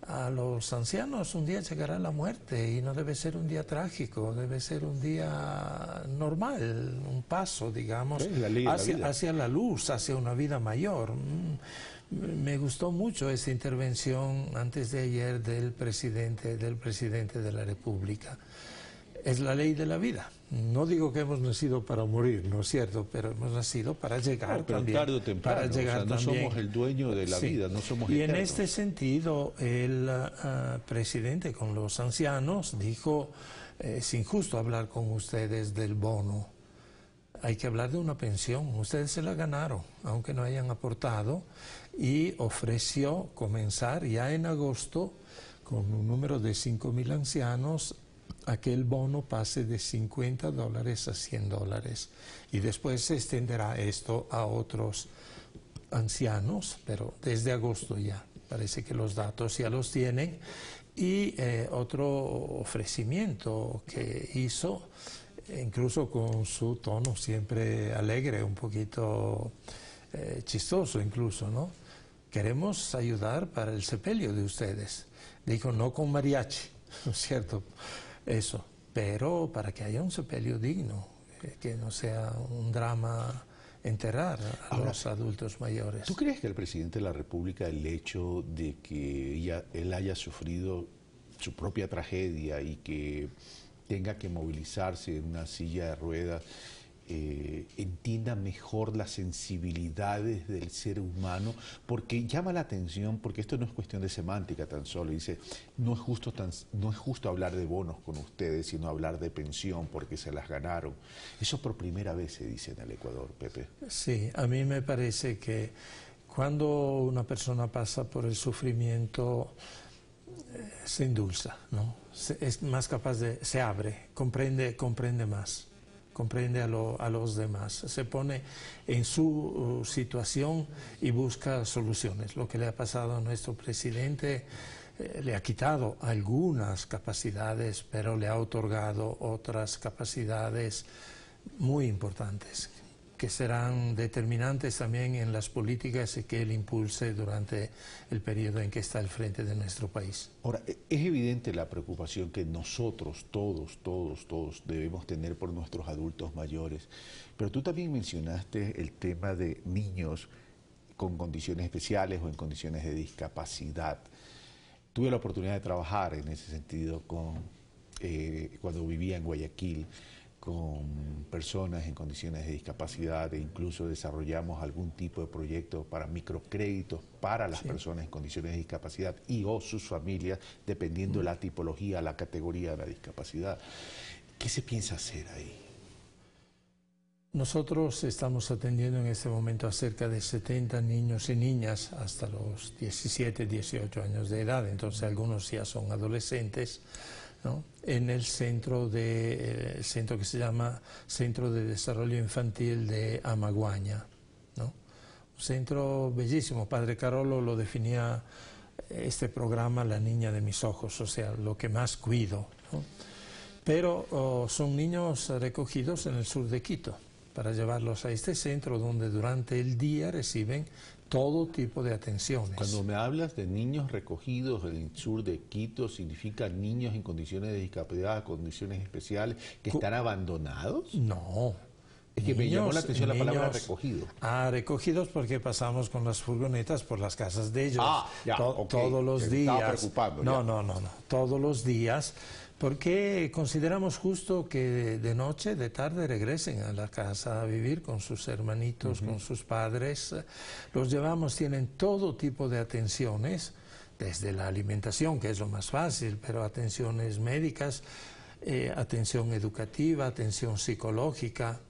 A los ancianos un día llegará la muerte y no debe ser un día trágico, debe ser un día normal, un paso, digamos, hacia la luz, hacia una vida mayor. Me gustó mucho esa intervención antes de ayer del presidente de la República. Es la ley de la vida. No digo que hemos nacido para morir, ¿no es cierto? Pero hemos nacido para llegar también. Tarde o temprano, para llegar no somos el dueño de la vida, no somos eternos. Y en este sentido, el presidente con los ancianos dijo, es injusto hablar con ustedes del bono. Hay que hablar de una pensión. Ustedes se la ganaron, aunque no hayan aportado, y ofreció comenzar ya en agosto con un número de 5.000 ancianos a que el bono pase de $50 a $100 y después se extenderá esto a otros ancianos, pero desde agosto ya, parece que los datos ya los tienen. Y otro ofrecimiento que hizo, incluso con su tono siempre alegre, un poquito chistoso incluso, ¿no? Queremos ayudar para el sepelio de ustedes. Dijo, no con mariachi, ¿no es cierto? Eso, pero para que haya un sepelio digno, que no sea un drama enterrar a los adultos mayores. ¿Tú crees que el presidente de la República, el hecho de que él haya sufrido su propia tragedia y que tenga que movilizarse en una silla de ruedas, entienda mejor las sensibilidades del ser humano? Porque llama la atención, porque esto no es cuestión de semántica tan solo. Dice, no es justo hablar de bonos con ustedes, sino hablar de pensión porque se las ganaron. Eso por primera vez se dice en el Ecuador, Pepe. Sí, a mí me parece que cuando una persona pasa por el sufrimiento, se endulza, ¿no? Es más capaz se abre, comprende más. Comprende a los demás, se pone en su situación y busca soluciones. Lo que le ha pasado a nuestro presidente le ha quitado algunas capacidades, pero le ha otorgado otras capacidades muy importantes, que serán determinantes también en las políticas que él impulse durante el periodo en que está al frente de nuestro país. Ahora, es evidente la preocupación que nosotros, todos debemos tener por nuestros adultos mayores, pero tú también mencionaste el tema de niños con condiciones especiales o en condiciones de discapacidad. Tuve la oportunidad de trabajar en ese sentido cuando vivía en Guayaquil, con personas en condiciones de discapacidad, e incluso desarrollamos algún tipo de proyecto para microcréditos para las personas en condiciones de discapacidad y o sus familias, dependiendo de la tipología, la categoría de la discapacidad. ¿Qué se piensa hacer ahí? Nosotros estamos atendiendo en este momento a cerca de 70 niños y niñas hasta los 17, 18 años de edad, entonces algunos ya son adolescentes, ¿no? En el centro que se llama Centro de Desarrollo Infantil de Amaguaña, ¿no? Un centro bellísimo. Padre Carolo lo definía este programa la niña de mis ojos, o sea, lo que más cuido, ¿no? Pero son niños recogidos en el sur de Quito para llevarlos a este centro donde durante el día reciben todo tipo de atenciones. Cuando me hablas de niños recogidos en el sur de Quito, ¿significa niños en condiciones de discapacidad, condiciones especiales, que están abandonados? No. Es que me llamó la atención la palabra recogido. Recogidos porque pasamos con las furgonetas por las casas de ellos. Todos los días. Estaba preocupando. No. Todos los días Porque consideramos justo que de noche, de tarde, regresen a la casa a vivir con sus hermanitos, con sus padres. Los llevamos, tienen todo tipo de atenciones, desde la alimentación, que es lo más fácil, pero atenciones médicas, atención educativa, atención psicológica.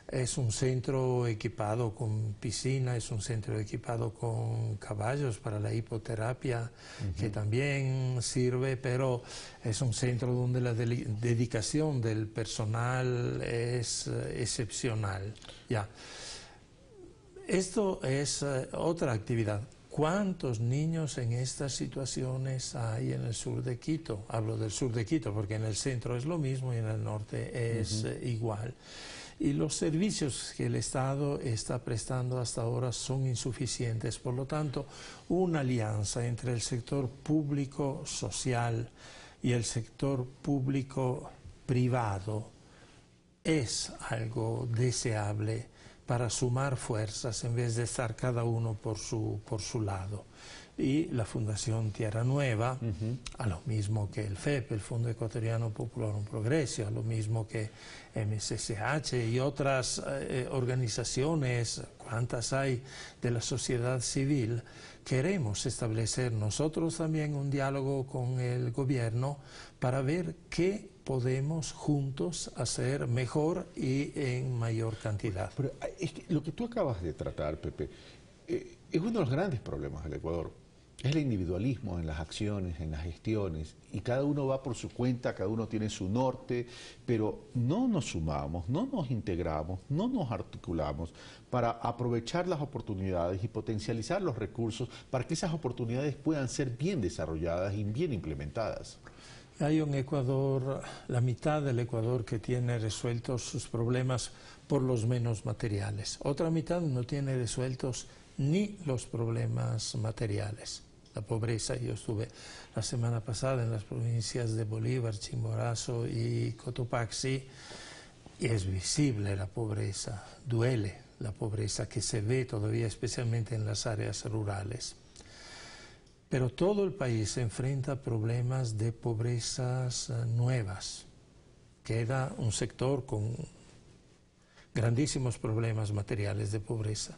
Es un centro equipado con piscina, es un centro equipado con caballos para la hipoterapia, que también sirve, pero es un centro donde la dedicación del personal es excepcional. Ya. Esto es otra actividad. ¿Cuántos niños en estas situaciones hay en el sur de Quito? Hablo del sur de Quito porque en el centro es lo mismo y en el norte es igual. Y los servicios que el Estado está prestando hasta ahora son insuficientes. Por lo tanto, una alianza entre el sector público social y el sector público privado es algo deseable para sumar fuerzas en vez de estar cada uno por su lado. Y la Fundación Tierra Nueva, a lo mismo que el FEP, el Fondo Ecuatoriano Popularum Progreso, a lo mismo que MSCH y otras organizaciones, cuantas hay de la sociedad civil, queremos establecer nosotros también un diálogo con el gobierno para ver qué podemos juntos hacer mejor y en mayor cantidad. Pero es que lo que tú acabas de tratar, Pepe, es uno de los grandes problemas del Ecuador. Es el individualismo en las acciones, en las gestiones, y cada uno va por su cuenta, cada uno tiene su norte, pero no nos sumamos, no nos integramos, no nos articulamos para aprovechar las oportunidades y potencializar los recursos para que esas oportunidades puedan ser bien desarrolladas y bien implementadas. Hay un Ecuador, la mitad del Ecuador que tiene resueltos sus problemas por los menos materiales. Otra mitad no tiene resueltos ni los problemas materiales. La pobreza, yo estuve la semana pasada en las provincias de Bolívar, Chimborazo y Cotopaxi, y es visible la pobreza, duele la pobreza que se ve todavía especialmente en las áreas rurales. Pero todo el país se enfrenta a problemas de pobrezas nuevas. Queda un sector con grandísimos problemas materiales de pobreza.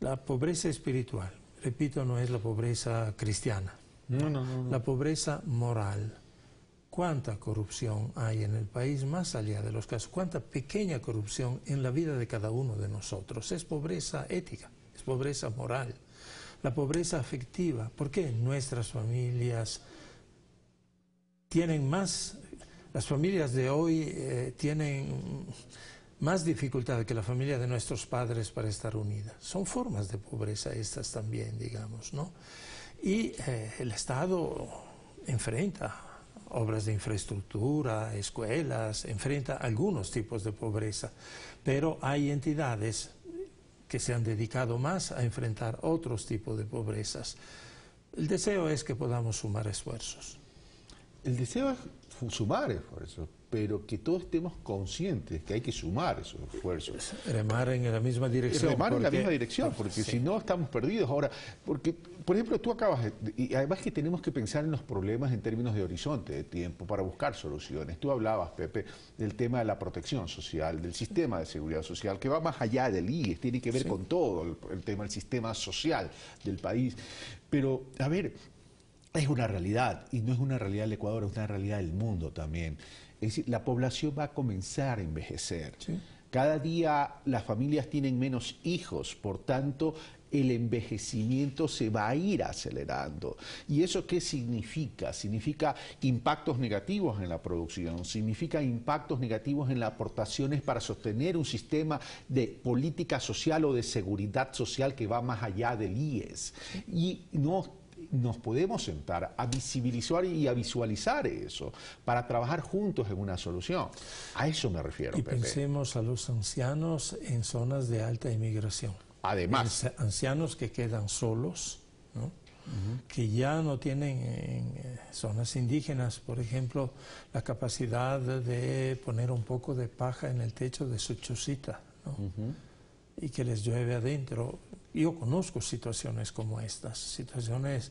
La pobreza espiritual, repito, no es la pobreza cristiana. No. La pobreza moral. ¿Cuánta corrupción hay en el país más allá de los casos? ¿Cuánta pequeña corrupción en la vida de cada uno de nosotros? Es pobreza ética, es pobreza moral. La pobreza afectiva. ¿Por qué nuestras familias tienen más, las familias de hoy tienen más dificultad que la familia de nuestros padres para estar unidas? Son formas de pobreza estas también, digamos, ¿no? Y el Estado enfrenta obras de infraestructura, escuelas, enfrenta algunos tipos de pobreza, pero hay entidades que se han dedicado más a enfrentar otros tipos de pobrezas. El deseo es que podamos sumar esfuerzos. El deseo es sumar esfuerzos, pero que todos estemos conscientes que hay que sumar esos esfuerzos. Remar en la misma dirección. Remar en la misma dirección, porque si no estamos perdidos. Ahora, porque, por ejemplo, tú acabas, y además que tenemos que pensar en los problemas en términos de horizonte, de tiempo, para buscar soluciones. Tú hablabas, Pepe, del tema de la protección social, del sistema de seguridad social, que va más allá del IES, tiene que ver con todo el tema del sistema social del país. Pero, a ver, es una realidad, y no es una realidad del Ecuador, es una realidad del mundo también. Es decir, la población va a comenzar a envejecer. Sí. Cada día las familias tienen menos hijos, por tanto, el envejecimiento se va a ir acelerando. ¿Y eso qué significa? Significa impactos negativos en la producción, significa impactos negativos en las aportaciones para sostener un sistema de política social o de seguridad social que va más allá del IES. Y nos podemos sentar a visibilizar y a visualizar eso para trabajar juntos en una solución. A eso me refiero, y Pepe. Pensemos a los ancianos en zonas de alta inmigración. Además, ancianos que quedan solos, ¿no? Que ya no tienen en zonas indígenas, por ejemplo, la capacidad de poner un poco de paja en el techo de su chocita, ¿no? Y que les llueve adentro. Yo conozco situaciones como estas, situaciones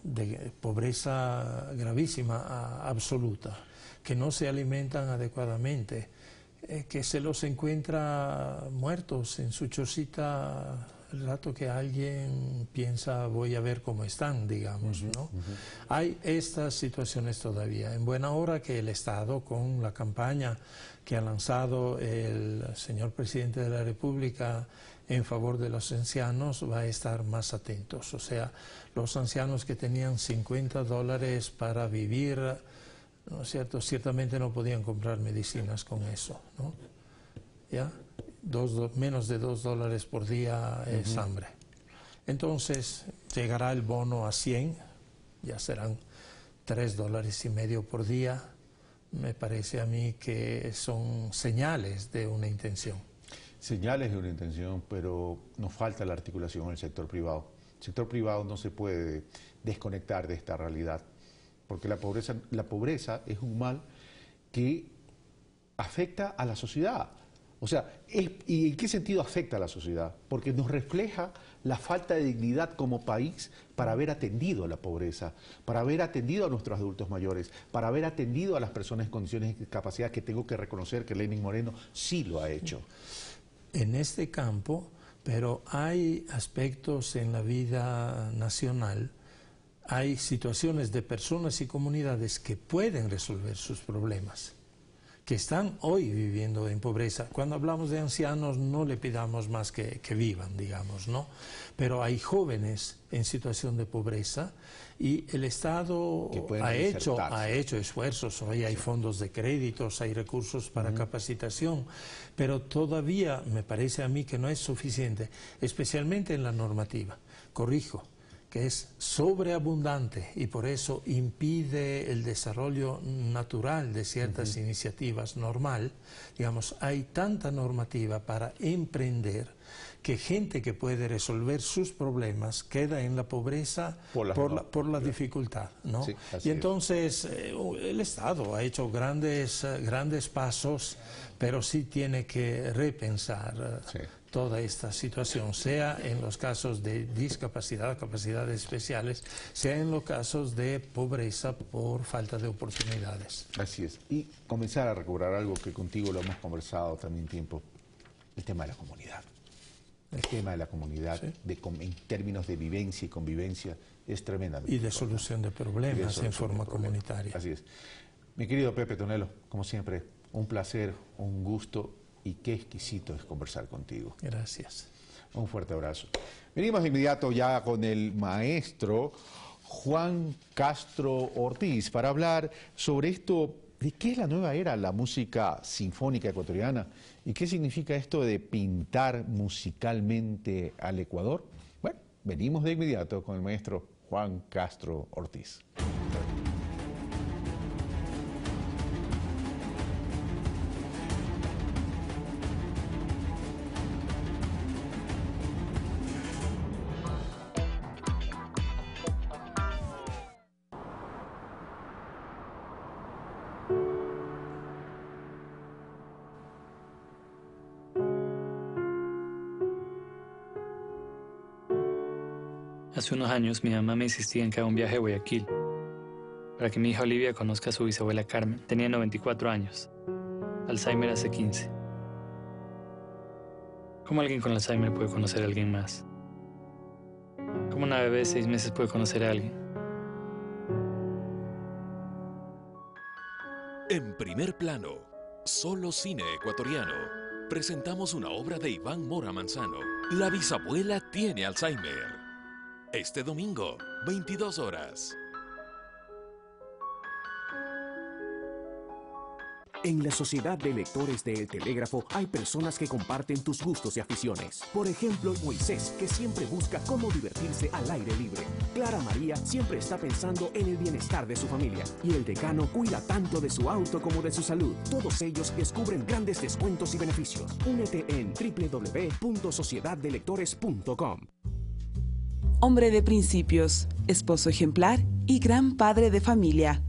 de pobreza gravísima, absoluta, que no se alimentan adecuadamente, que se los encuentra muertos en su chocita el rato que alguien piensa voy a ver cómo están, digamos, ¿no? Hay estas situaciones todavía. En buena hora que el Estado, con la campaña que ha lanzado el señor presidente de la República en favor de los ancianos, va a estar más atentos. O sea, los ancianos que tenían $50 para vivir, ¿no es cierto?, ciertamente no podían comprar medicinas con eso, ¿no? ¿Ya? Menos de $2 por día es hambre. Entonces llegará el bono a 100, ya serán $3.50 por día. Me parece a mí que son señales de una intención. Señales de una intención, pero nos falta la articulación en el sector privado. El sector privado no se puede desconectar de esta realidad, porque la pobreza es un mal que afecta a la sociedad. O sea, ¿y en qué sentido afecta a la sociedad? Porque nos refleja la falta de dignidad como país para haber atendido a la pobreza, para haber atendido a nuestros adultos mayores, para haber atendido a las personas en condiciones de discapacidad, que tengo que reconocer que Lenín Moreno sí lo ha hecho. En este campo, pero hay aspectos en la vida nacional, hay situaciones de personas y comunidades que pueden resolver sus problemas, que están hoy viviendo en pobreza. Cuando hablamos de ancianos no le pidamos más que vivan, digamos, ¿no? Pero hay jóvenes en situación de pobreza y el Estado ha hecho esfuerzos. Hoy hay fondos de créditos, hay recursos para capacitación, pero todavía me parece a mí que no es suficiente, especialmente en la normativa. Corrijo, que es sobreabundante y por eso impide el desarrollo natural de ciertas iniciativas normal. Digamos, hay tanta normativa para emprender que gente que puede resolver sus problemas queda en la pobreza por la dificultad, ¿no? Sí, y entonces el Estado ha hecho grandes pasos, pero sí tiene que repensar toda esta situación, sea en los casos de discapacidad, capacidades especiales, sea en los casos de pobreza por falta de oportunidades. Así es. Y comenzar a recobrar algo que contigo lo hemos conversado también tiempo, el tema de la comunidad. El tema de la comunidad, en términos de vivencia y convivencia, es tremendamente y de solución de problemas en forma comunitaria. Así es. Mi querido Pepe Tonelo, como siempre, un placer, un gusto y qué exquisito es conversar contigo. Gracias. Un fuerte abrazo. Venimos de inmediato ya con el maestro Juan Castro Ortiz para hablar sobre esto de qué es la nueva era, la música sinfónica ecuatoriana y qué significa esto de pintar musicalmente al Ecuador. Bueno, venimos de inmediato con el maestro Juan Castro Ortiz. Hace unos años mi mamá me insistía en que haga un viaje a Guayaquil para que mi hija Olivia conozca a su bisabuela Carmen. Tenía 94 años, Alzheimer hace 15. ¿Cómo alguien con Alzheimer puede conocer a alguien más? ¿Cómo una bebé de 6 meses puede conocer a alguien? En Primer Plano, solo cine ecuatoriano, presentamos una obra de Iván Mora Manzano. La bisabuela tiene Alzheimer. Este domingo, 22 horas. En la Sociedad de Lectores de El Telégrafo hay personas que comparten tus gustos y aficiones. Por ejemplo, Moisés, que siempre busca cómo divertirse al aire libre. Clara María siempre está pensando en el bienestar de su familia. Y el decano cuida tanto de su auto como de su salud. Todos ellos descubren grandes descuentos y beneficios. Únete en www.sociedaddelectores.com. Hombre de principios, esposo ejemplar y gran padre de familia.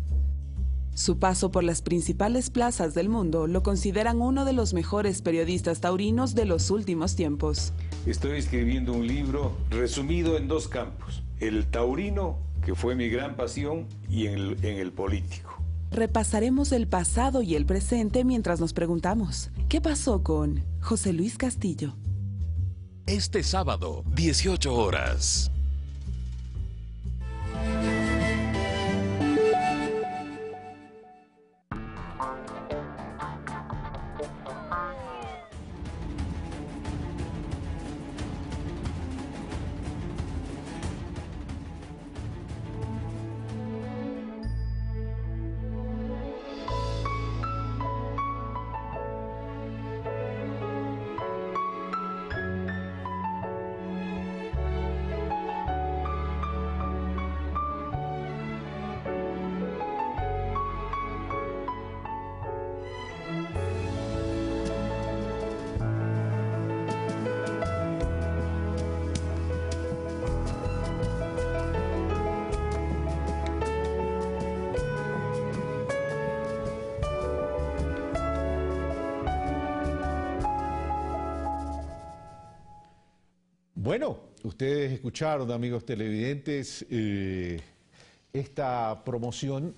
Su paso por las principales plazas del mundo lo consideran uno de los mejores periodistas taurinos de los últimos tiempos. Estoy escribiendo un libro resumido en 2 campos: el taurino, que fue mi gran pasión, y en el político. Repasaremos el pasado y el presente mientras nos preguntamos, ¿qué pasó con José Luis Castillo? Este sábado, 18 horas. Bueno, ustedes escucharon, amigos televidentes, esta promoción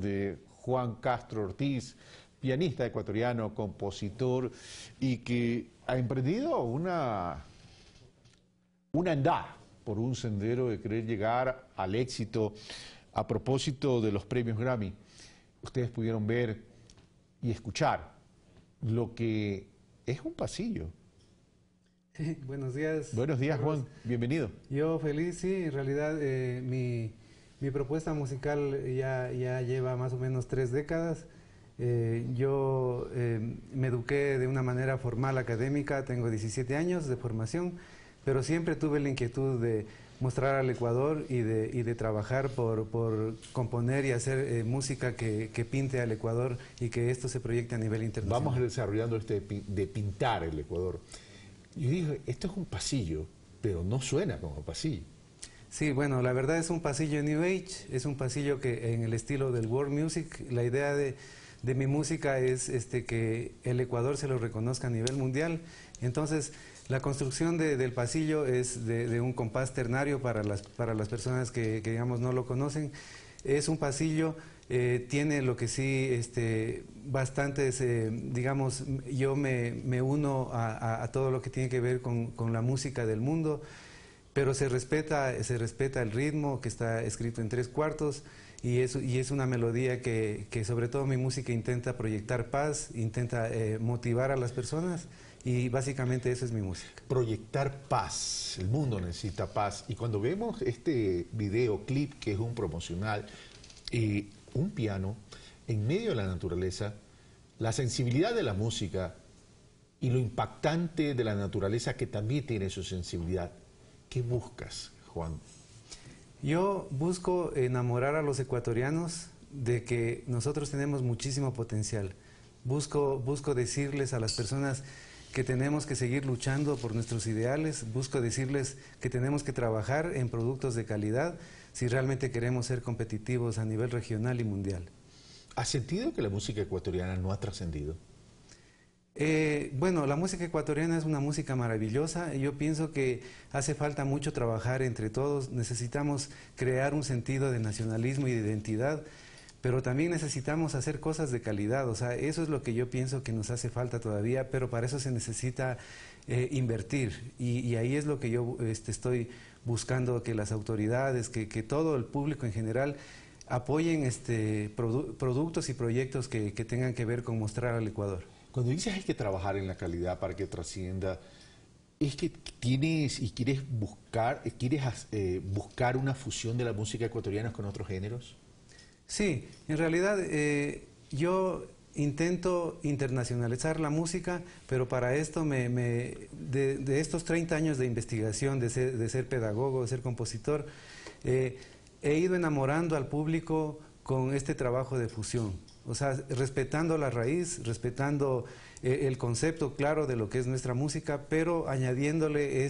de Juan Castro Ortiz, pianista ecuatoriano, compositor, y que ha emprendido una andada por un sendero de querer llegar al éxito. A propósito de los premios Grammy, ustedes pudieron ver y escuchar lo que es un pasillo. Buenos días. Buenos días, Juan. Bienvenido. Yo feliz, sí. En realidad mi propuesta musical ya lleva más o menos 3 décadas. Yo me eduqué de una manera formal académica, tengo 17 años de formación, pero siempre tuve la inquietud de mostrar al Ecuador y de trabajar por componer y hacer música que pinte al Ecuador y que esto se proyecte a nivel internacional. Vamos desarrollando de pintar el Ecuador. Yo dije, esto es un pasillo, pero no suena como pasillo. Sí, bueno, la verdad es un pasillo New Age, es un pasillo que en el estilo del world music. La idea de mi música es que el Ecuador se lo reconozca a nivel mundial. Entonces, la construcción del pasillo es de un compás ternario para las personas que digamos no lo conocen. Es un pasillo, tiene lo que sí, bastantes, digamos, yo me uno a todo lo que tiene que ver con la música del mundo, pero se respeta el ritmo que está escrito en 3/4 y es una melodía que sobre todo mi música intenta proyectar paz, intenta motivar a las personas. Y básicamente eso es mi música. Proyectar paz, el mundo necesita paz. Y cuando vemos este videoclip, que es un promocional, un piano en medio de la naturaleza, la sensibilidad de la música y lo impactante de la naturaleza que también tiene su sensibilidad. ¿Qué buscas, Juan? Yo busco enamorar a los ecuatorianos de que nosotros tenemos muchísimo potencial. Busco decirles a las personas que tenemos que seguir luchando por nuestros ideales, busco decirles que tenemos que trabajar en productos de calidad si realmente queremos ser competitivos a nivel regional y mundial. ¿Has sentido que la música ecuatoriana no ha trascendido? Bueno, la música ecuatoriana es una música maravillosa. Yo pienso que hace falta mucho trabajar entre todos. Necesitamos crear un sentido de nacionalismo y de identidad, pero también necesitamos hacer cosas de calidad. O sea, eso es lo que yo pienso que nos hace falta todavía, pero para eso se necesita invertir. Y ahí es lo que yo estoy buscando, que las autoridades, que todo el público en general apoyen productos y proyectos que tengan que ver con mostrar al Ecuador. Cuando dices hay que trabajar en la calidad para que trascienda, ¿es que tienes y quieres buscar una fusión de la música ecuatoriana con otros géneros? Sí, en realidad yo intento internacionalizar la música, pero para esto de estos 30 años de investigación, de ser pedagogo, de ser compositor, he ido enamorando al público con este trabajo de fusión. O sea, respetando la raíz, respetando el concepto claro de lo que es nuestra música, pero añadiéndole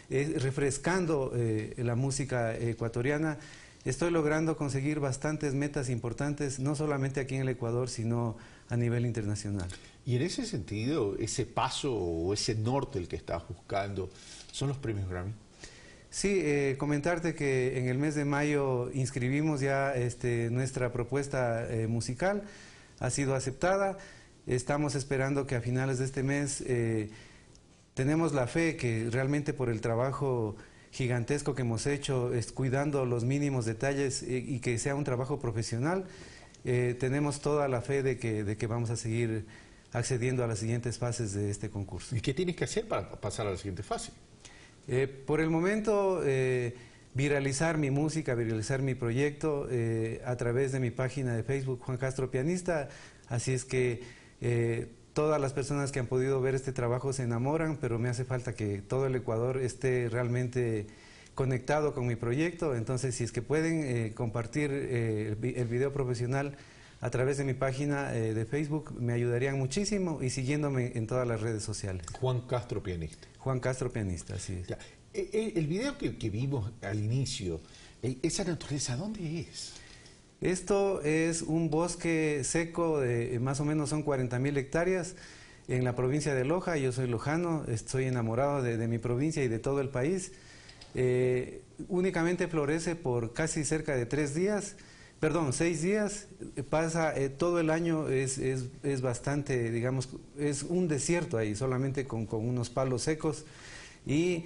refrescando la música ecuatoriana. Estoy logrando conseguir bastantes metas importantes, no solamente aquí en el Ecuador, sino a nivel internacional. Y en ese sentido, ese paso o ese norte el que estás buscando, ¿son los premios Grammy? Sí, comentarte que en el mes de mayo inscribimos ya nuestra propuesta musical, ha sido aceptada, estamos esperando que a finales de este mes tenemos la fe que realmente por el trabajo gigantesco que hemos hecho, cuidando los mínimos detalles y que sea un trabajo profesional, tenemos toda la fe de que vamos a seguir accediendo a las siguientes fases de este concurso. ¿Y qué tienes que hacer para pasar a la siguiente fase? Por el momento, viralizar mi música, viralizar mi proyecto a través de mi página de Facebook, Juan Castro Pianista, así es que todas las personas que han podido ver este trabajo se enamoran, pero me hace falta que todo el Ecuador esté realmente conectado con mi proyecto, entonces si es que pueden compartir el video profesional a través de mi página de Facebook, me ayudarían muchísimo, y siguiéndome en todas las redes sociales. Juan Castro Pianista. Juan Castro Pianista, así es. Ya. El video que vimos al inicio, esa naturaleza, ¿dónde es? Esto es un bosque seco de más o menos son 40.000 hectáreas en la provincia de Loja. Yo soy lojano, estoy enamorado de mi provincia y de todo el país. Únicamente florece por casi cerca de 6 días, pasa todo el año, es bastante, digamos, es un desierto ahí, solamente con unos palos secos, y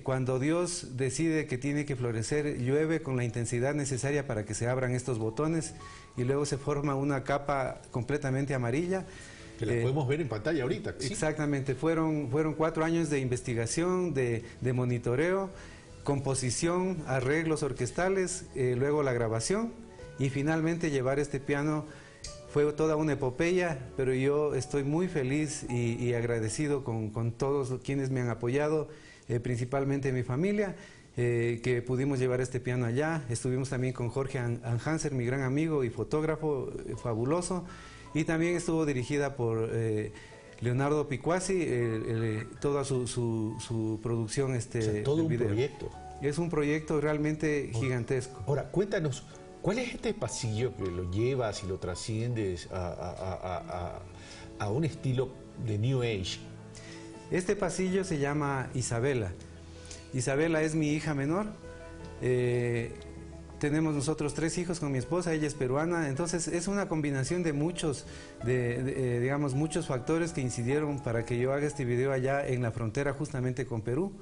cuando Dios decide que tiene que florecer, llueve con la intensidad necesaria para que se abran estos botones, y luego se forma una capa completamente amarilla. Que la podemos ver en pantalla ahorita. ¿Sí? Exactamente, fueron 4 años de investigación, de monitoreo, composición, arreglos orquestales, luego la grabación, y finalmente llevar este piano. Fue toda una epopeya, pero yo estoy muy feliz y agradecido con todos quienes me han apoyado, principalmente mi familia, que pudimos llevar este piano allá. Estuvimos también con Jorge Anhanser, mi gran amigo y fotógrafo fabuloso, y también estuvo dirigida por Leonardo Picuasi, toda su producción. Todo un proyecto. Es un proyecto realmente gigantesco. Ahora, cuéntanos, ¿cuál es este pasillo que lo llevas y lo trasciendes a un estilo de New Age? Este pasillo se llama Isabela. Isabela es mi hija menor. Tenemos nosotros 3 hijos con mi esposa, ella es peruana, entonces es una combinación de muchos factores que incidieron para que yo haga este video allá en la frontera justamente con Perú.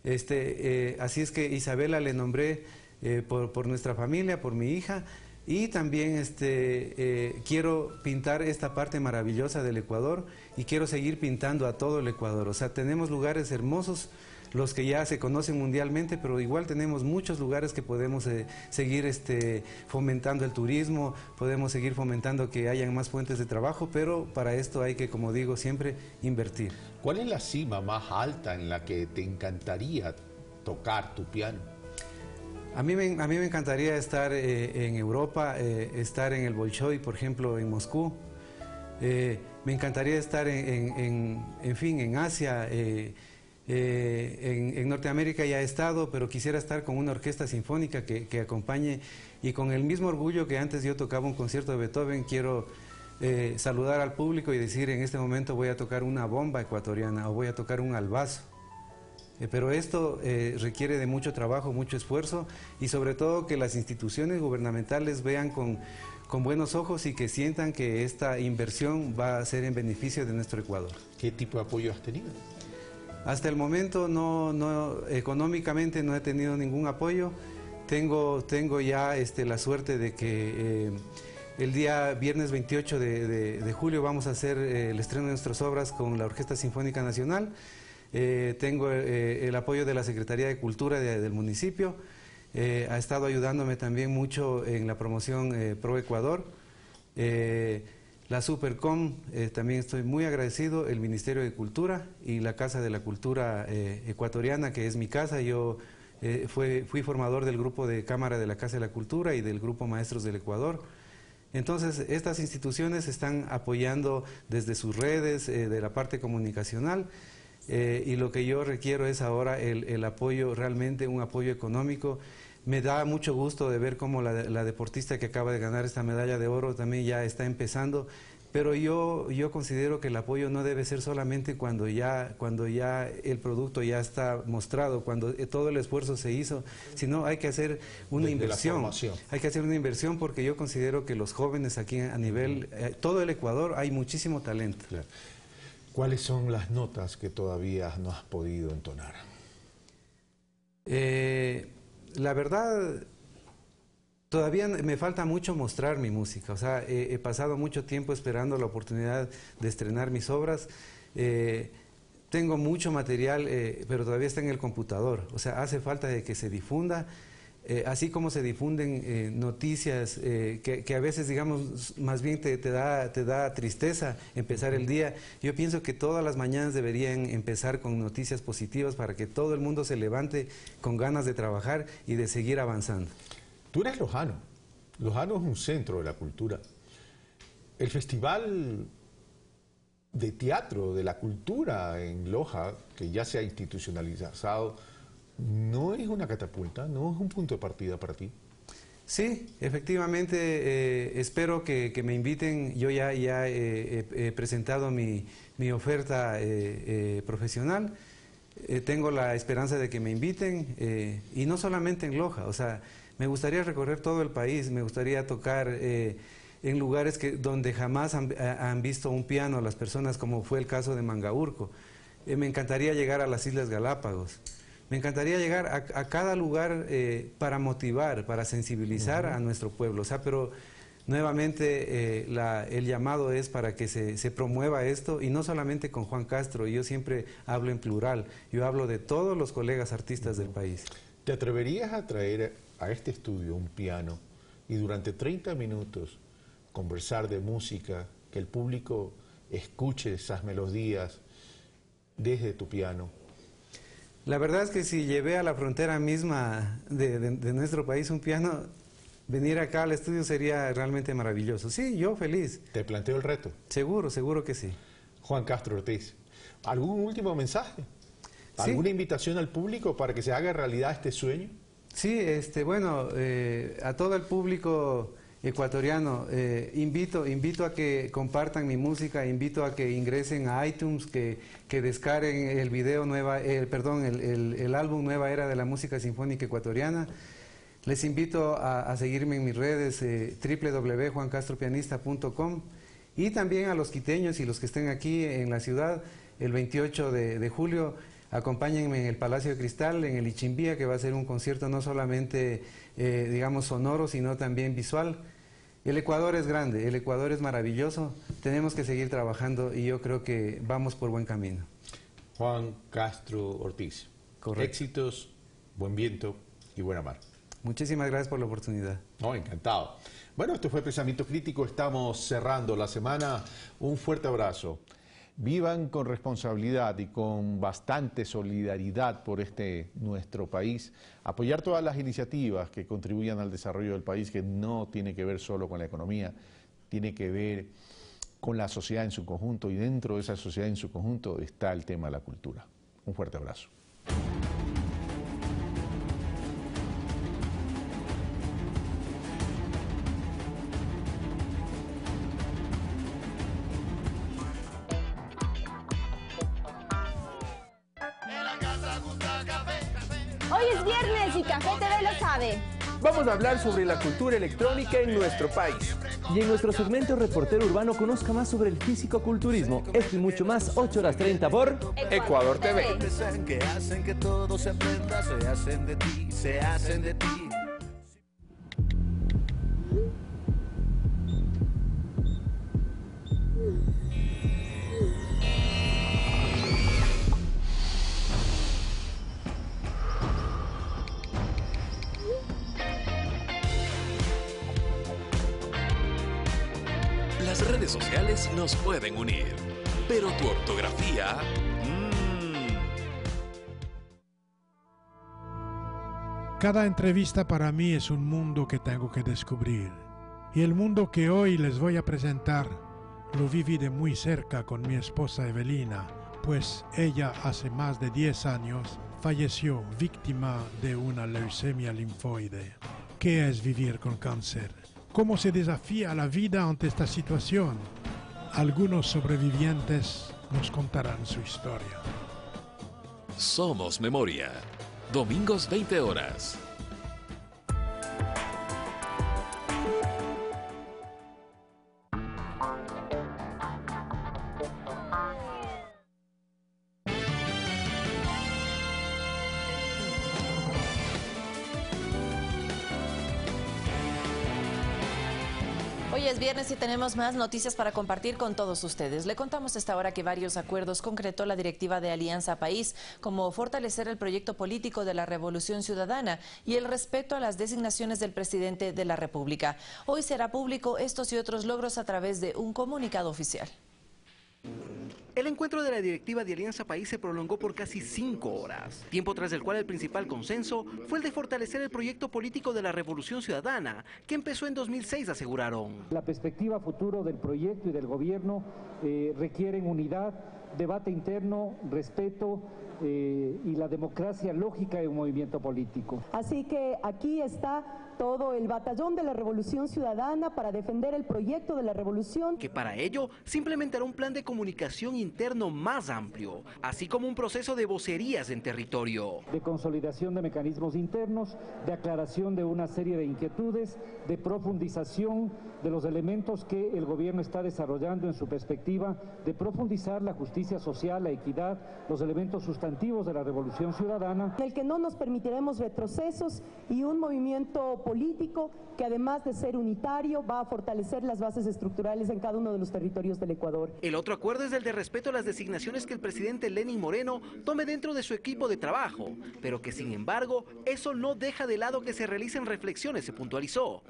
Así es que Isabela le nombré por nuestra familia, por mi hija, y también quiero pintar esta parte maravillosa del Ecuador y quiero seguir pintando a todo el Ecuador. O sea, tenemos lugares hermosos, los que ya se conocen mundialmente, pero igual tenemos muchos lugares que podemos seguir fomentando el turismo, podemos seguir fomentando que hayan más fuentes de trabajo, pero para esto hay que, como digo, siempre invertir. ¿Cuál es la cima más alta en la que te encantaría tocar tu piano? A mí me encantaría estar en Europa, estar en el Bolshoi, por ejemplo, en Moscú. Me encantaría estar en Asia. En Norteamérica ya he estado, pero quisiera estar con una orquesta sinfónica que acompañe, y con el mismo orgullo que antes yo tocaba un concierto de Beethoven, quiero saludar al público y decir: en este momento voy a tocar una bomba ecuatoriana o voy a tocar un albazo. Pero esto requiere de mucho trabajo, mucho esfuerzo, y sobre todo que las instituciones gubernamentales vean con buenos ojos y que sientan que esta inversión va a ser en beneficio de nuestro Ecuador. ¿Qué tipo de apoyo has tenido? Hasta el momento económicamente no he tenido ningún apoyo. Tengo ya la suerte de que el día viernes 28 de julio vamos a hacer el estreno de nuestras obras con la Orquesta Sinfónica Nacional. Tengo el apoyo de la Secretaría de Cultura del municipio. Ha estado ayudándome también mucho en la promoción Pro Ecuador. La Supercom, también estoy muy agradecido, el Ministerio de Cultura y la Casa de la Cultura Ecuatoriana, que es mi casa. Yo fui formador del grupo de Cámara de la Casa de la Cultura y del Grupo Maestros del Ecuador. Entonces, estas instituciones están apoyando desde sus redes, de la parte comunicacional, y lo que yo requiero es ahora el apoyo, realmente un apoyo económico. Me da mucho gusto de ver cómo la deportista que acaba de ganar esta medalla de oro también ya está empezando. pero yo considero que el apoyo no debe ser solamente cuando ya el producto ya está mostrado, cuando todo el esfuerzo se hizo, sino hay que hacer una inversión. Hay que hacer una inversión porque yo considero que los jóvenes aquí a nivel, todo el Ecuador, hay muchísimo talento. Claro. ¿Cuáles son las notas que todavía no has podido entonar? La verdad, todavía me falta mucho mostrar mi música. O sea, he pasado mucho tiempo esperando la oportunidad de estrenar mis obras. Tengo mucho material, pero todavía está en el computador. O sea, hace falta de que se difunda. Así como se difunden noticias que a veces, digamos, más bien te da tristeza empezar el día. Yo pienso que todas las mañanas deberían empezar con noticias positivas para que todo el mundo se levante con ganas de trabajar y de seguir avanzando. Tú eres lojano. Lojano es un centro de la cultura. El Festival de Teatro de la Cultura en Loja, que ya se ha institucionalizado, ¿no es una catapulta? ¿No es un punto de partida para ti? Sí, efectivamente, espero que me inviten. Yo ya he presentado mi oferta profesional. Tengo la esperanza de que me inviten, y no solamente en Loja. O sea, me gustaría recorrer todo el país, me gustaría tocar en lugares donde jamás han visto un piano las personas, como fue el caso de Mangaurco. Me encantaría llegar a las Islas Galápagos. Me encantaría llegar a cada lugar para motivar, para sensibilizar a nuestro pueblo. O sea, pero nuevamente el llamado es para que se promueva esto, y no solamente con Juan Castro. Yo siempre hablo en plural. Yo hablo de todos los colegas artistas del país. ¿Te atreverías a traer a este estudio un piano y durante 30 minutos conversar de música, que el público escuche esas melodías desde tu piano? La verdad es que si llevé a la frontera misma de nuestro país un piano, venir acá al estudio sería realmente maravilloso. Sí, yo feliz. ¿Te planteo el reto? Seguro, seguro que sí. Juan Castro Ortiz, ¿algún último mensaje? ¿Alguna invitación al público para que se haga realidad este sueño? Sí, bueno, a todo el público ecuatoriano, invito a que compartan mi música, invito a que ingresen a iTunes, que descarguen el video el álbum Nueva Era de la Música Sinfónica Ecuatoriana. Les invito a seguirme en mis redes, www.juancastropianista.com, y también a los quiteños y los que estén aquí en la ciudad, el 28 de julio, acompáñenme en el Palacio de Cristal, en el Ichimbía, que va a ser un concierto no solamente, digamos, sonoro, sino también visual. El Ecuador es grande, el Ecuador es maravilloso, tenemos que seguir trabajando y yo creo que vamos por buen camino. Juan Castro Ortiz, correcto. Éxitos, buen viento y buena mar. Muchísimas gracias por la oportunidad. No, encantado. Bueno, esto fue Pensamiento Crítico, estamos cerrando la semana. Un fuerte abrazo. Vivan con responsabilidad y con bastante solidaridad por nuestro país. Apoyar todas las iniciativas que contribuyan al desarrollo del país, que no tiene que ver solo con la economía, tiene que ver con la sociedad en su conjunto, y dentro de esa sociedad en su conjunto está el tema de la cultura. Un fuerte abrazo. Hoy es viernes y Café TV lo sabe. Vamos a hablar sobre la cultura electrónica en nuestro país. Y en nuestro segmento Reportero Urbano conozca más sobre el físico-culturismo. Esto y mucho más, 8:30 por Ecuador TV. Que hacen que todo se aprenda, se hacen de ti, se hacen de ti. Las redes sociales nos pueden unir, pero tu ortografía... Cada entrevista para mí es un mundo que tengo que descubrir. Y el mundo que hoy les voy a presentar lo viví de muy cerca con mi esposa Evelina, pues ella hace más de 10 años falleció víctima de una leucemia linfoide. ¿Qué es vivir con cáncer? ¿Cómo se desafía la vida ante esta situación? Algunos sobrevivientes nos contarán su historia. Somos Memoria. Domingos 20 horas. Hoy es viernes y tenemos más noticias para compartir con todos ustedes. Le contamos a esta hora que varios acuerdos concretó la directiva de Alianza País, como fortalecer el proyecto político de la Revolución Ciudadana y el respeto a las designaciones del presidente de la República. Hoy será público estos y otros logros a través de un comunicado oficial. El encuentro de la directiva de Alianza País se prolongó por casi 5 horas, tiempo tras el cual el principal consenso fue el de fortalecer el proyecto político de la Revolución Ciudadana, que empezó en 2006, aseguraron. La perspectiva futuro del proyecto y del gobierno requieren unidad, debate interno, respeto y la democracia lógica de un movimiento político. Así que aquí está todo el batallón de la Revolución Ciudadana para defender el proyecto de la revolución. Que para ello se implementará un plan de comunicación interno más amplio, así como un proceso de vocerías en territorio. De consolidación de mecanismos internos, de aclaración de una serie de inquietudes, de profundización de los elementos que el gobierno está desarrollando en su perspectiva, de profundizar la justicia social, la equidad, los elementos sustantivos de la Revolución Ciudadana. En el que no nos permitiremos retrocesos y un movimiento político que además de ser unitario va a fortalecer las bases estructurales en cada uno de los territorios del Ecuador. El otro acuerdo es el de respeto a las designaciones que el presidente Lenín Moreno tome dentro de su equipo de trabajo, pero que sin embargo eso no deja de lado que se realicen reflexiones, se puntualizó.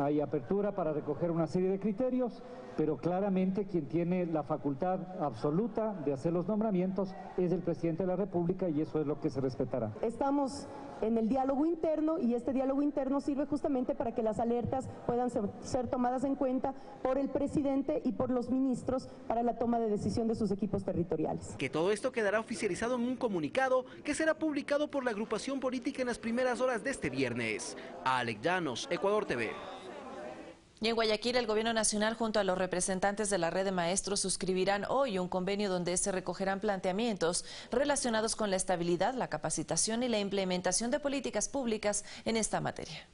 Hay apertura para recoger una serie de criterios, pero claramente quien tiene la facultad absoluta de hacer los nombramientos es el presidente de la República y eso es lo que se respetará. Estamos en el diálogo interno y este diálogo interno sirve justamente para que las alertas puedan ser tomadas en cuenta por el presidente y por los ministros para la toma de decisión de sus equipos territoriales. Que todo esto quedará oficializado en un comunicado que será publicado por la agrupación política en las primeras horas de este viernes. Alex Llanos, Ecuador TV. Y en Guayaquil, el Gobierno Nacional junto a los representantes de la red de maestros suscribirán hoy un convenio donde se recogerán planteamientos relacionados con la estabilidad, la capacitación y la implementación de políticas públicas en esta materia.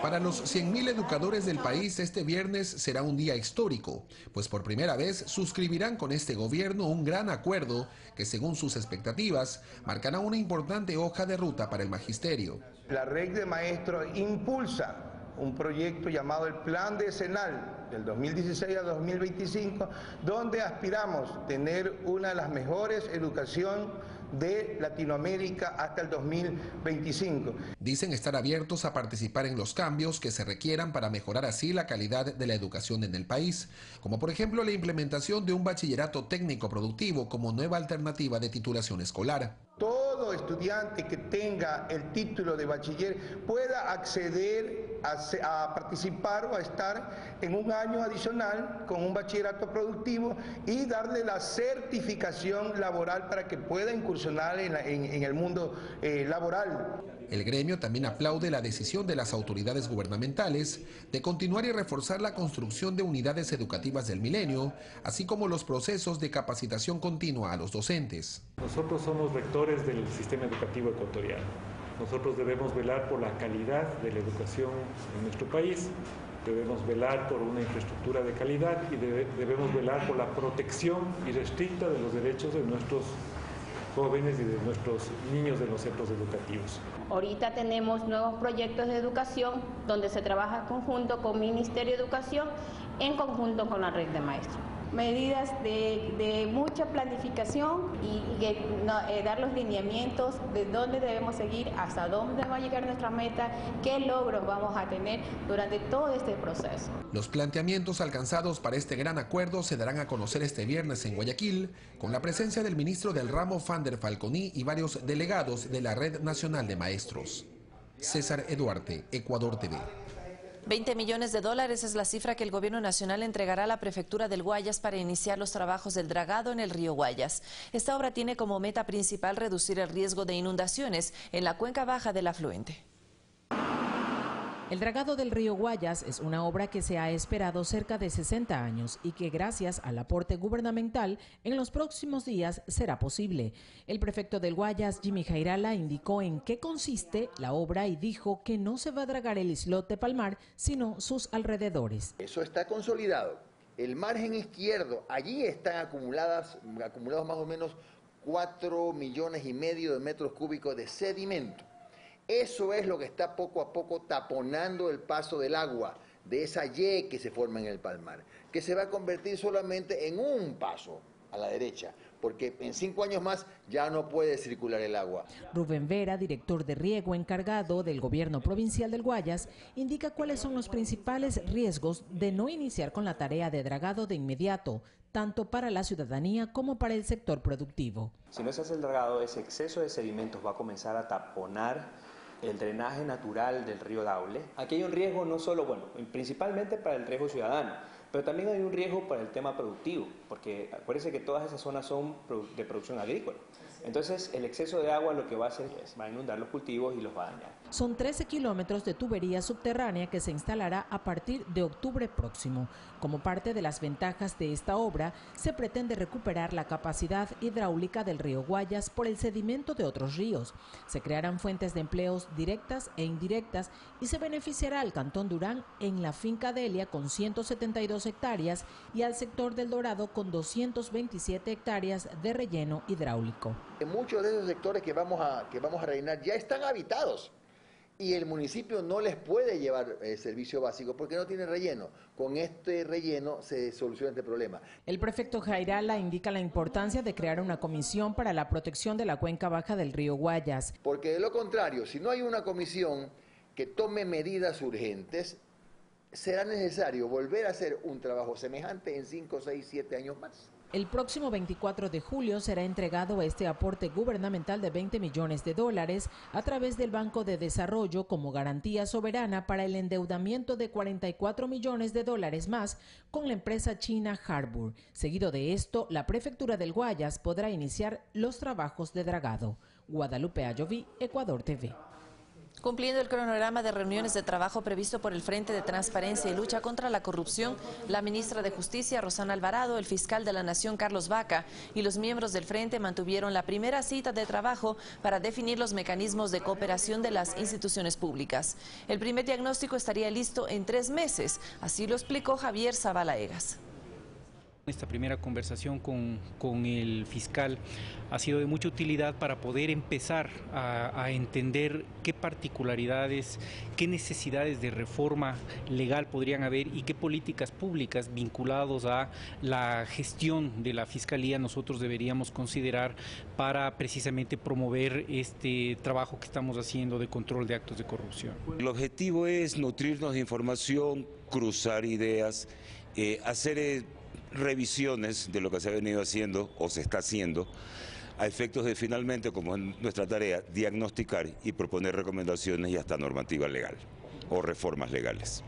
Para los 100.000 educadores del país, este viernes será un día histórico, pues por primera vez suscribirán con este gobierno un gran acuerdo que, según sus expectativas, marcará una importante hoja de ruta para el magisterio. La red de maestros impulsa un proyecto llamado el Plan Decenal del 2016 a 2025, donde aspiramos a tener una de las mejores educaciones de Latinoamérica hasta el 2025. Dicen estar abiertos a participar en los cambios que se requieran para mejorar así la calidad de la educación en el país, como por ejemplo la implementación de un bachillerato técnico productivo como nueva alternativa de titulación escolar. Todo estudiante que tenga el título de bachiller pueda acceder a participar o a estar en un año adicional con un bachillerato productivo y darle la certificación laboral para que pueda incursionar en el mundo laboral. El gremio también aplaude la decisión de las autoridades gubernamentales de continuar y reforzar la construcción de unidades educativas del milenio, así como los procesos de capacitación continua a los docentes. Nosotros somos rectores del sistema educativo ecuatoriano. Nosotros debemos velar por la calidad de la educación en nuestro país, debemos velar por una infraestructura de calidad y debemos velar por la protección irrestricta de los derechos de nuestros jóvenes y de nuestros niños de los centros educativos. Ahorita tenemos nuevos proyectos de educación donde se trabaja en conjunto con Ministerio de Educación, en conjunto con la red de maestros. Medidas de mucha planificación y dar los lineamientos de dónde debemos seguir, hasta dónde va a llegar nuestra meta, qué logros vamos a tener durante todo este proceso. Los planteamientos alcanzados para este gran acuerdo se darán a conocer este viernes en Guayaquil, con la presencia del ministro del ramo Fander Falconi y varios delegados de la Red Nacional de Maestros. César Eduarte, Ecuador TV. 20 millones de dólares es la cifra que el Gobierno Nacional entregará a la Prefectura del Guayas para iniciar los trabajos del dragado en el río Guayas. Esta obra tiene como meta principal reducir el riesgo de inundaciones en la cuenca baja del afluente. El dragado del río Guayas es una obra que se ha esperado cerca de 60 años y que gracias al aporte gubernamental en los próximos días será posible. El prefecto del Guayas, Jimmy Jairala, indicó en qué consiste la obra y dijo que no se va a dragar el islote Palmar, sino sus alrededores. Eso está consolidado. El margen izquierdo, allí están acumulados más o menos 4,5 millones de metros cúbicos de sedimento. Eso es lo que está poco a poco taponando el paso del agua de esa Y que se forma en el Palmar, que se va a convertir solamente en un paso a la derecha, porque en 5 años más ya no puede circular el agua. Rubén Vera, director de riego encargado del gobierno provincial del Guayas, indica cuáles son los principales riesgos de no iniciar con la tarea de dragado de inmediato, tanto para la ciudadanía como para el sector productivo. Si no se hace el dragado, ese exceso de sedimentos va a comenzar a taponar el drenaje natural del río Daule. Aquí hay un riesgo no solo, principalmente para el riesgo ciudadano, pero también hay un riesgo para el tema productivo, porque acuérdense que todas esas zonas son de producción agrícola. Entonces, el exceso de agua lo que va a hacer es va a inundar los cultivos y los va a dañar. Son 13 kilómetros de tubería subterránea que se instalará a partir de octubre próximo. Como parte de las ventajas de esta obra, se pretende recuperar la capacidad hidráulica del río Guayas por el sedimento de otros ríos. Se crearán fuentes de empleos directas e indirectas y se beneficiará al Cantón Durán en la finca Delia con 172 hectáreas y al sector del Dorado con 227 hectáreas de relleno hidráulico. Muchos de esos sectores que vamos a rellenar ya están habitados y el municipio no les puede llevar servicio básico porque no tiene relleno. Con este relleno se soluciona este problema. El prefecto Jairala indica la importancia de crear una comisión para la protección de la cuenca baja del río Guayas. Porque de lo contrario, si no hay una comisión que tome medidas urgentes, será necesario volver a hacer un trabajo semejante en 5, 6, 7 años más. El próximo 24 de julio será entregado este aporte gubernamental de $20 millones a través del Banco de Desarrollo como garantía soberana para el endeudamiento de $44 millones más con la empresa china Harbour. Seguido de esto, la prefectura del Guayas podrá iniciar los trabajos de dragado. Guadalupe Ayoví, Ecuador TV. Cumpliendo el cronograma de reuniones de trabajo previsto por el Frente de Transparencia y Lucha contra la Corrupción, la ministra de Justicia, Rosana Alvarado, el fiscal de la Nación, Carlos Vaca, y los miembros del Frente mantuvieron la primera cita de trabajo para definir los mecanismos de cooperación de las instituciones públicas. El primer diagnóstico estaría listo en 3 meses, así lo explicó Javier Zavala Egas. Esta primera conversación con el fiscal ha sido de mucha utilidad para poder empezar a entender qué particularidades, qué necesidades de reforma legal podrían haber y qué políticas públicas vinculados a la gestión de la Fiscalía nosotros deberíamos considerar para precisamente promover este trabajo que estamos haciendo de control de actos de corrupción. El objetivo es nutrirnos de información, cruzar ideas, hacer revisiones de lo que se ha venido haciendo o se está haciendo a efectos de finalmente, como es nuestra tarea, diagnosticar y proponer recomendaciones y hasta normativa legal o reformas legales.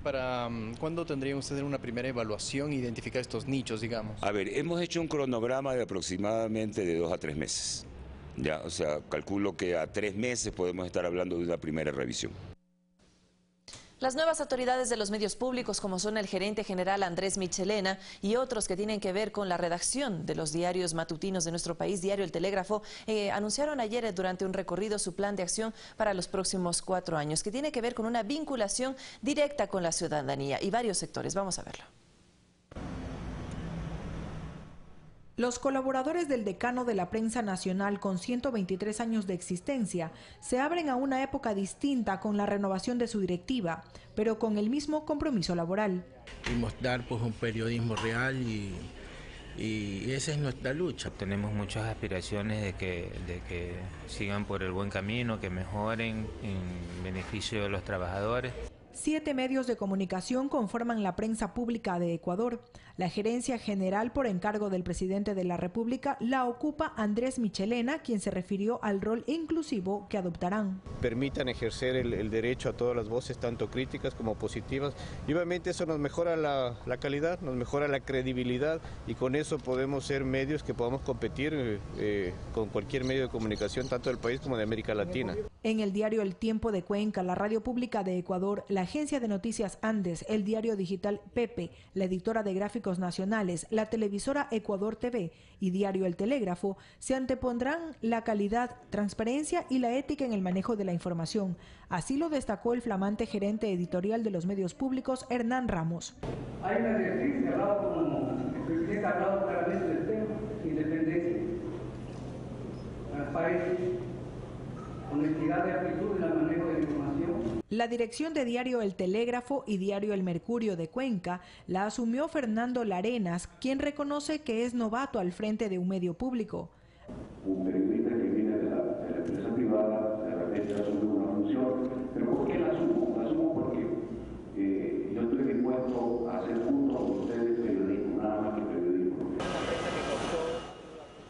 ¿Para cuándo tendrían ustedes una primera evaluación e identificar estos nichos, digamos? A ver, hemos hecho un cronograma de aproximadamente de 2 a 3 meses. Ya, o sea, calculo que a 3 meses podemos estar hablando de una primera revisión. Las nuevas autoridades de los medios públicos, como son el gerente general Andrés Michelena y otros que tienen que ver con la redacción de los diarios matutinos de nuestro país, Diario El Telégrafo, anunciaron ayer durante un recorrido su plan de acción para los próximos 4 años, que tiene que ver con una vinculación directa con la ciudadanía y varios sectores. Vamos a verlo. Los colaboradores del decano de la prensa nacional con 123 años de existencia se abren a una época distinta con la renovación de su directiva, pero con el mismo compromiso laboral. Y mostrar un periodismo real y esa es nuestra lucha. Tenemos muchas aspiraciones de que sigan por el buen camino, que mejoren en beneficio de los trabajadores. 7 medios de comunicación conforman la prensa pública de Ecuador. La gerencia general por encargo del presidente de la República la ocupa Andrés Michelena, quien se refirió al rol inclusivo que adoptarán. Permitan ejercer el derecho a todas las voces, tanto críticas como positivas, y obviamente eso nos mejora la calidad, nos mejora la credibilidad, y con eso podemos ser medios que podamos competir con cualquier medio de comunicación, tanto del país como de América Latina. En el diario El Tiempo de Cuenca, la radio pública de Ecuador, la agencia de noticias Andes, el diario digital Pepe, la editora de gráficos nacionales, la televisora Ecuador TV y diario El Telégrafo, se antepondrán la calidad, transparencia y la ética en el manejo de la información. Así lo destacó el flamante gerente editorial de los medios públicos, Hernán Ramos. Hay una directriz, como el presidente ha hablado claramente del tema: independencia, transparencia, honestidad de actitud en el manejo de la información. La dirección de diario El Telégrafo y diario El Mercurio de Cuenca la asumió Fernando Larenas, quien reconoce que es novato al frente de un medio público. Un periodista que viene de la empresa privada, de repente asume una función, pero ¿por qué la asumo? La asumo porque yo estoy dispuesto a hacer junto con ustedes periodismo, nada más que periodismo.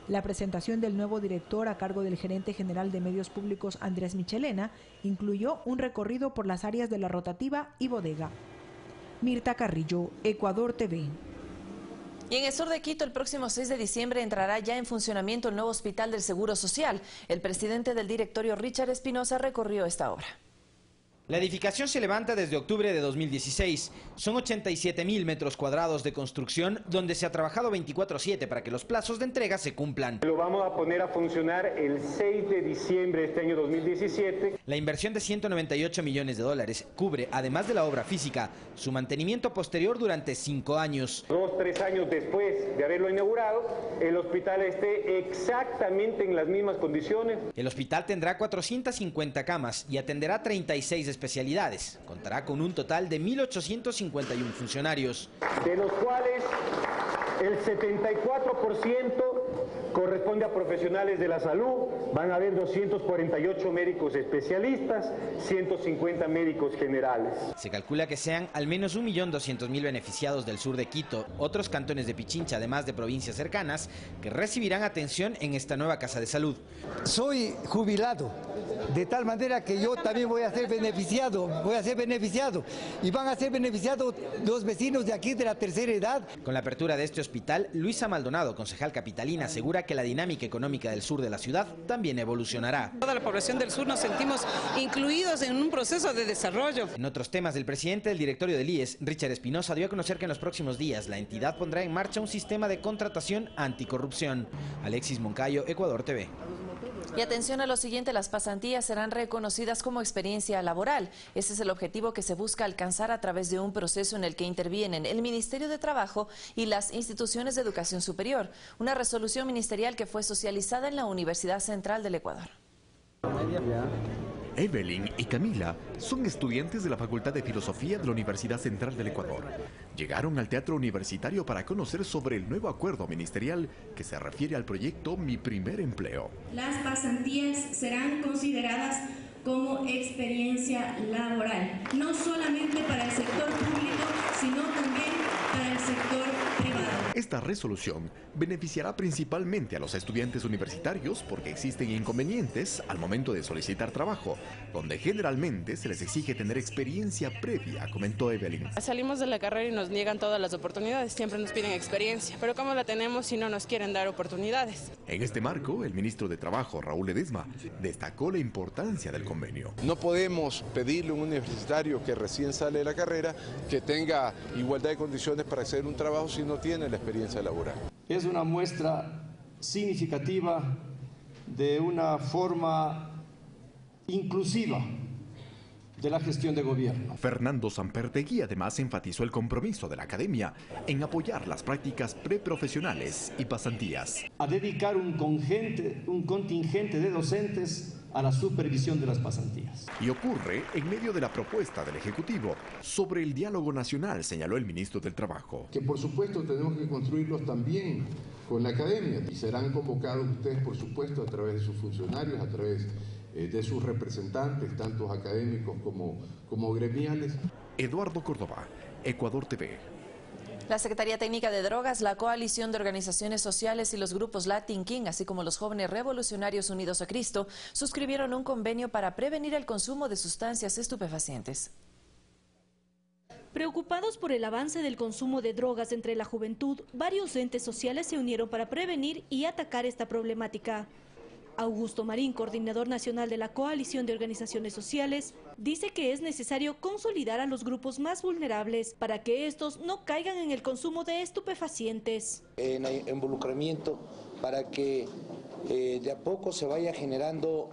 La presentación del nuevo director a cargo del gerente general de medios públicos Andrés Michelena incluyó un recorrido por las áreas de La Rotativa y Bodega. Mirta Carrillo, Ecuador TV. Y en el sur de Quito, el próximo 6 de diciembre entrará ya en funcionamiento el nuevo Hospital del Seguro Social. El presidente del directorio, Richard Espinosa, recorrió esta obra. La edificación se levanta desde octubre de 2016. Son 87.000 metros cuadrados de construcción donde se ha trabajado 24/7 para que los plazos de entrega se cumplan. Lo vamos a poner a funcionar el 6 de diciembre de este año 2017. La inversión de $198 millones cubre, además de la obra física, su mantenimiento posterior durante 5 años. 2-3 años después de haberlo inaugurado, el hospital esté exactamente en las mismas condiciones. El hospital tendrá 450 camas y atenderá 36 especialidades. Contará con un total de 1.851 funcionarios, de los cuales el 74% corresponde a profesionales de la salud. Van a haber 248 médicos especialistas, 150 médicos generales. Se calcula que sean al menos 1.200.000 beneficiados del sur de Quito, otros cantones de Pichincha, además de provincias cercanas, que recibirán atención en esta nueva casa de salud. Soy jubilado, de tal manera que yo también voy a ser beneficiado, y van a ser beneficiados los vecinos de aquí de la tercera edad. Con la apertura de este hospital, Luisa Maldonado, concejal capitalina, asegura que la dinámica económica del sur de la ciudad también evolucionará. Toda la población del sur nos sentimos incluidos en un proceso de desarrollo. En otros temas, el presidente del directorio del IES, Richard Espinosa, dio a conocer que en los próximos días la entidad pondrá en marcha un sistema de contratación anticorrupción. Alexis Moncayo, Ecuador TV. Y atención a lo siguiente, las pasantías serán reconocidas como experiencia laboral. Ese es el objetivo que se busca alcanzar a través de un proceso en el que intervienen el Ministerio de Trabajo y las instituciones de educación superior. Una resolución ministerial que fue socializada en la Universidad Central del Ecuador. Evelyn y Camila son estudiantes de la Facultad de Filosofía de la Universidad Central del Ecuador. Llegaron al Teatro Universitario para conocer sobre el nuevo acuerdo ministerial que se refiere al proyecto Mi Primer Empleo. Las pasantías serán consideradas como experiencia laboral, no solamente para el sector público, sino también para el sector privado. Esta resolución beneficiará principalmente a los estudiantes universitarios porque existen inconvenientes al momento de solicitar trabajo, donde generalmente se les exige tener experiencia previa, comentó Evelyn. Salimos de la carrera y nos niegan todas las oportunidades, siempre nos piden experiencia, pero ¿cómo la tenemos si no nos quieren dar oportunidades? En este marco, el ministro de Trabajo, Raúl Ledesma, destacó la importancia del convenio. No podemos pedirle a un universitario que recién sale de la carrera que tenga igualdad de condiciones para acceder a un trabajo si no tiene la experiencia laboral. Es una muestra significativa de una forma inclusiva de la gestión de gobierno. Fernando Sampertegui además enfatizó el compromiso de la academia en apoyar las prácticas preprofesionales y pasantías. A dedicar un contingente de docentes a la supervisión de las pasantías. Y ocurre en medio de la propuesta del Ejecutivo sobre el diálogo nacional, señaló el ministro del Trabajo. Que por supuesto tenemos que construirlos también con la academia y serán convocados ustedes por supuesto a través de sus funcionarios, a través de sus representantes, tanto académicos como gremiales. Eduardo Córdoba, Ecuador TV. La Secretaría Técnica de Drogas, la Coalición de Organizaciones Sociales y los grupos Latin King, así como los Jóvenes Revolucionarios Unidos a Cristo, suscribieron un convenio para prevenir el consumo de sustancias estupefacientes. Preocupados por el avance del consumo de drogas entre la juventud, varios entes sociales se unieron para prevenir y atacar esta problemática. Augusto Marín, coordinador nacional de la Coalición de Organizaciones Sociales, dice que es necesario consolidar a los grupos más vulnerables para que estos no caigan en el consumo de estupefacientes. En involucramiento para que de a poco se vaya generando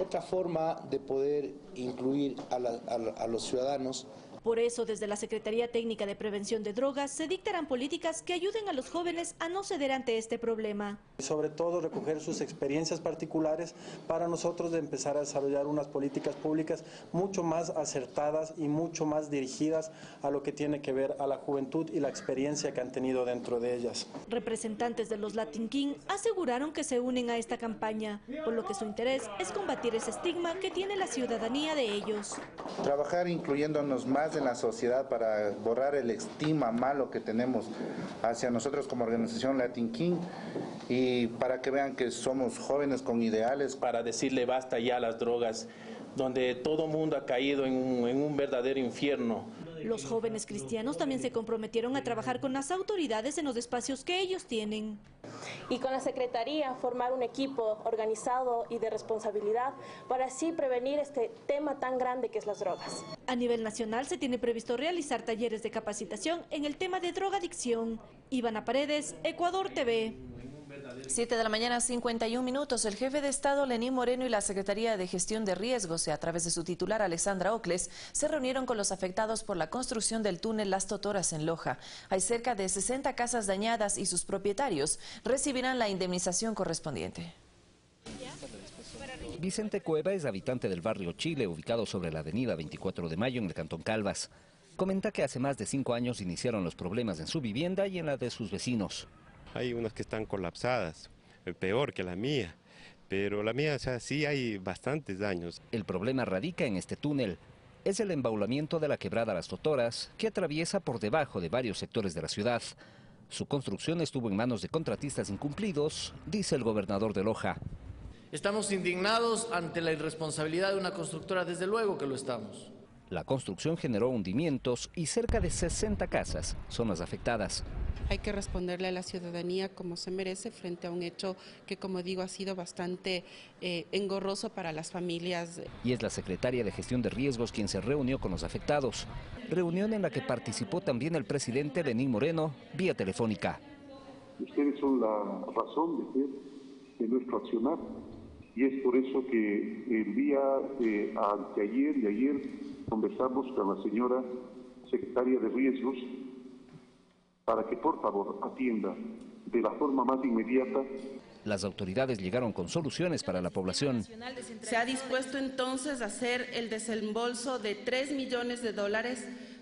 otra forma de poder incluir a los ciudadanos. Por eso, desde la Secretaría Técnica de Prevención de Drogas, se dictarán políticas que ayuden a los jóvenes a no ceder ante este problema. Sobre todo, recoger sus experiencias particulares para nosotros de empezar a desarrollar unas políticas públicas mucho más acertadas y mucho más dirigidas a lo que tiene que ver a la juventud y la experiencia que han tenido dentro de ellas. Representantes de los Latin King aseguraron que se unen a esta campaña, por lo que su interés es combatir ese estigma que tiene la ciudadanía de ellos. Trabajar incluyéndonos más en la sociedad para borrar el estigma malo que tenemos hacia nosotros como organización Latin King y para que vean que somos jóvenes con ideales. Para decirle basta ya a las drogas, donde todo mundo ha caído en un verdadero infierno. Los jóvenes cristianos también se comprometieron a trabajar con las autoridades en los espacios que ellos tienen. Y con la Secretaría formar un equipo organizado y de responsabilidad para así prevenir este tema tan grande que es las drogas. A nivel nacional se tiene previsto realizar talleres de capacitación en el tema de drogadicción. Ivana Paredes, Ecuador TV. 7 de la mañana, 51 minutos. El jefe de Estado, Lenín Moreno, y la Secretaría de Gestión de Riesgos, a través de su titular, Alexandra Ocles, se reunieron con los afectados por la construcción del túnel Las Totoras en Loja. Hay cerca de 60 casas dañadas y sus propietarios recibirán la indemnización correspondiente. Vicente Cueva es habitante del barrio Chile, ubicado sobre la avenida 24 de Mayo en el cantón Calvas. Comenta que hace más de 5 años iniciaron los problemas en su vivienda y en la de sus vecinos. Hay unas que están colapsadas, peor que la mía, pero la mía, o sea, sí hay bastantes daños. El problema radica en este túnel. Es el embaulamiento de la quebrada Las Totoras, que atraviesa por debajo de varios sectores de la ciudad. Su construcción estuvo en manos de contratistas incumplidos, dice el gobernador de Loja. Estamos indignados ante la irresponsabilidad de una constructora, desde luego que lo estamos. La construcción generó hundimientos y cerca de 60 casas son las afectadas. Hay que responderle a la ciudadanía como se merece frente a un hecho que, como digo, ha sido bastante engorroso para las familias. Y es la secretaria de Gestión de Riesgos quien se reunió con los afectados. Reunión en la que participó también el presidente Lenín Moreno vía telefónica. Ustedes son la razón de ser de nuestro accionar y es por eso que el día anteayer y ayer conversamos con la señora secretaria de Riesgos para que por favor atienda de la forma más inmediata. Las autoridades llegaron con soluciones para la población. Se ha dispuesto entonces a hacer el desembolso de $3 millones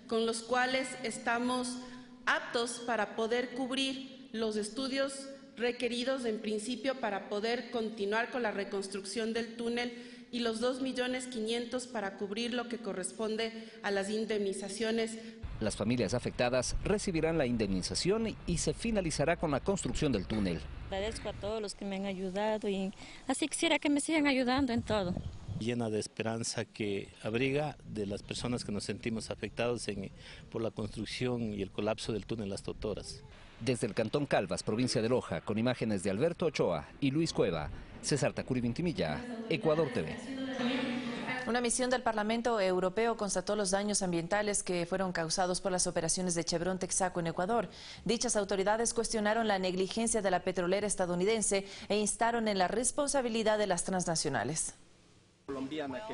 con los cuales estamos aptos para poder cubrir los estudios requeridos en principio para poder continuar con la reconstrucción del túnel y los 2.500.000 para cubrir lo que corresponde a las indemnizaciones. Las familias afectadas recibirán la indemnización y se finalizará con la construcción del túnel. Agradezco a todos los que me han ayudado y así quisiera que me sigan ayudando en todo. Llena de esperanza que abriga de las personas que nos sentimos afectados por la construcción y el colapso del túnel Las Totoras. Desde el cantón Calvas, provincia de Loja, con imágenes de Alberto Ochoa y Luis Cueva, César Tacuri Vintimilla, Ecuador TV. Una misión del Parlamento Europeo constató los daños ambientales que fueron causados por las operaciones de Chevron Texaco en Ecuador. Dichas autoridades cuestionaron la negligencia de la petrolera estadounidense e instaron en la responsabilidad de las transnacionales.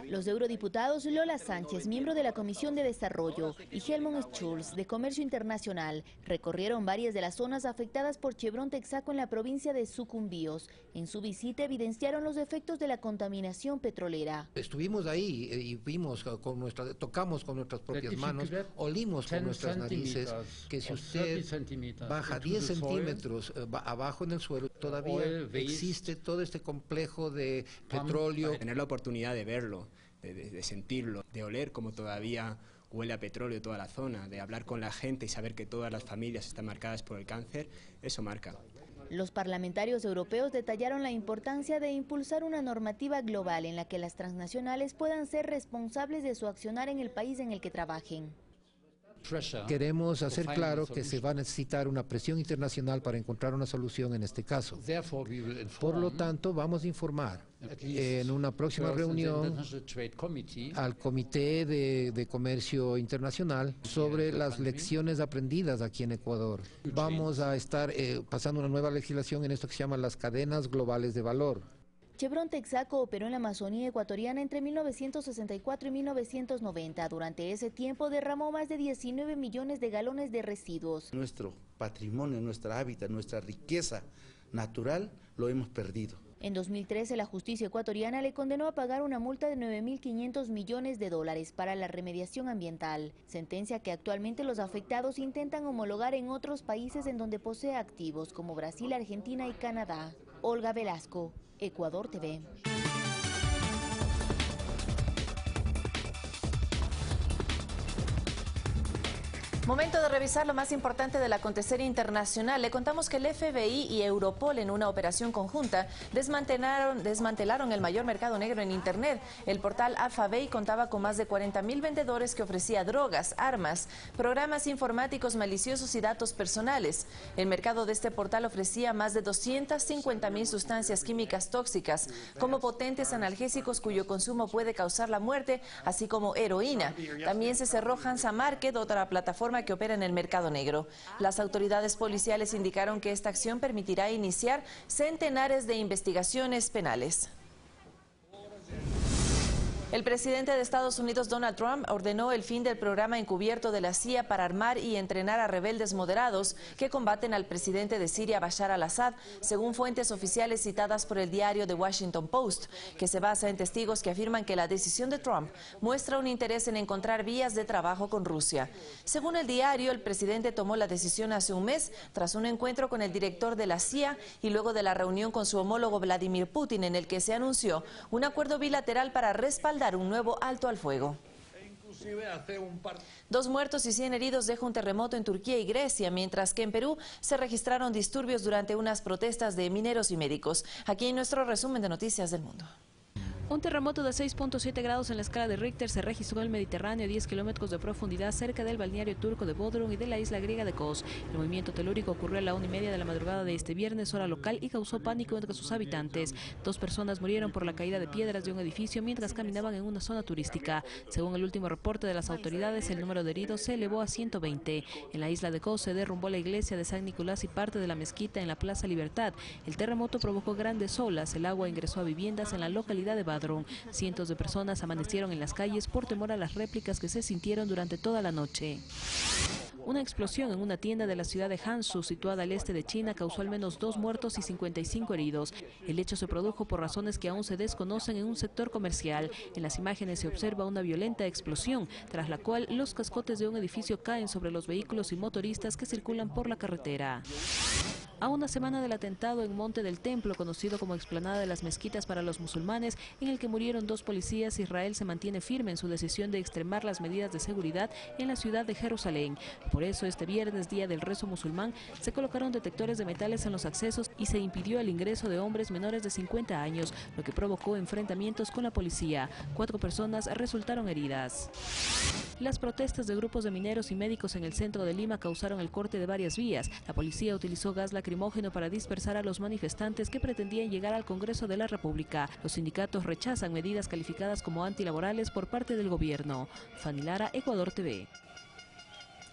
Los eurodiputados Lola Sánchez, miembro de la Comisión de Desarrollo, y Helmut Schulz, de Comercio Internacional, recorrieron varias de las zonas afectadas por Chevron Texaco en la provincia de Sucumbíos. En su visita evidenciaron los efectos de la contaminación petrolera. Estuvimos ahí y vimos, tocamos con nuestras propias manos, olimos con nuestras narices, que si usted baja 10 centímetros abajo en el suelo, todavía existe todo este complejo de petróleo. Tener la oportunidad de verlo, de sentirlo, de oler como todavía huele a petróleo toda la zona, de hablar con la gente y saber que todas las familias están marcadas por el cáncer, eso marca. Los parlamentarios europeos detallaron la importancia de impulsar una normativa global en la que las transnacionales puedan ser responsables de su accionar en el país en el que trabajen. Queremos hacer claro que se va a necesitar una presión internacional para encontrar una solución en este caso. Por lo tanto, vamos a informar en una próxima reunión al Comité de Comercio Internacional sobre las lecciones aprendidas aquí en Ecuador. Vamos a estar pasando una nueva legislación en esto que se llama las cadenas globales de valor. Chevron Texaco operó en la Amazonía ecuatoriana entre 1964 y 1990. Durante ese tiempo derramó más de 19 millones de galones de residuos. Nuestro patrimonio, nuestra hábitat, nuestra riqueza natural lo hemos perdido. En 2013 la justicia ecuatoriana le condenó a pagar una multa de 9.500 millones de dólares para la remediación ambiental, sentencia que actualmente los afectados intentan homologar en otros países en donde posee activos como Brasil, Argentina y Canadá. Olga Velasco, Ecuador TV. Momento de revisar lo más importante del acontecer internacional. Le contamos que el FBI y Europol, en una operación conjunta, desmantelaron el mayor mercado negro en Internet. El portal Alphabay contaba con más de 40.000 vendedores que ofrecía drogas, armas, programas informáticos maliciosos y datos personales. El mercado de este portal ofrecía más de 250.000 sustancias químicas tóxicas, como potentes analgésicos cuyo consumo puede causar la muerte, así como heroína. También se cerró Hansa Market, otra plataforma que opera en el mercado negro. Las autoridades policiales indicaron que esta acción permitirá iniciar centenares de investigaciones penales. El presidente de Estados Unidos, Donald Trump, ordenó el fin del programa encubierto de la CIA para armar y entrenar a rebeldes moderados que combaten al presidente de Siria, Bashar al-Assad, según fuentes oficiales citadas por el diario The Washington Post, que se basa en testigos que afirman que la decisión de Trump muestra un interés en encontrar vías de trabajo con Rusia. Según el diario, el presidente tomó la decisión hace un mes, tras un encuentro con el director de la CIA y luego de la reunión con su homólogo Vladimir Putin, en el que se anunció un acuerdo bilateral para respaldar un nuevo alto al fuego. 2 muertos y 100 heridos deja un terremoto en Turquía y Grecia, mientras que en Perú se registraron disturbios durante unas protestas de mineros y médicos. Aquí en nuestro resumen de Noticias del Mundo. Un terremoto de 6.7 grados en la escala de Richter se registró en el Mediterráneo a 10 kilómetros de profundidad cerca del balneario turco de Bodrum y de la isla griega de Kos. El movimiento telúrico ocurrió a la 1:30 de la madrugada de este viernes, hora local, y causó pánico entre sus habitantes. 2 personas murieron por la caída de piedras de un edificio mientras caminaban en una zona turística. Según el último reporte de las autoridades, el número de heridos se elevó a 120. En la isla de Kos se derrumbó la iglesia de San Nicolás y parte de la mezquita en la Plaza Libertad. El terremoto provocó grandes olas. El agua ingresó a viviendas en la localidad de Badrum. Cientos de personas amanecieron en las calles por temor a las réplicas que se sintieron durante toda la noche. Una explosión en una tienda de la ciudad de Hangzhou, situada al este de China, causó al menos 2 muertos y 55 heridos. El hecho se produjo por razones que aún se desconocen en un sector comercial. En las imágenes se observa una violenta explosión, tras la cual los cascotes de un edificio caen sobre los vehículos y motoristas que circulan por la carretera. A una semana del atentado en Monte del Templo, conocido como explanada de las mezquitas para los musulmanes, en el que murieron 2 policías, Israel se mantiene firme en su decisión de extremar las medidas de seguridad en la ciudad de Jerusalén. Por eso, este viernes, día del rezo musulmán, se colocaron detectores de metales en los accesos y se impidió el ingreso de hombres menores de 50 años, lo que provocó enfrentamientos con la policía. 4 personas resultaron heridas. Las protestas de grupos de mineros y médicos en el centro de Lima causaron el corte de varias vías. La policía utilizó gas lacrimógeno para dispersar a los manifestantes que pretendían llegar al Congreso de la República. Los sindicatos rechazan medidas calificadas como antilaborales por parte del gobierno. Fanny Lara, Ecuador TV.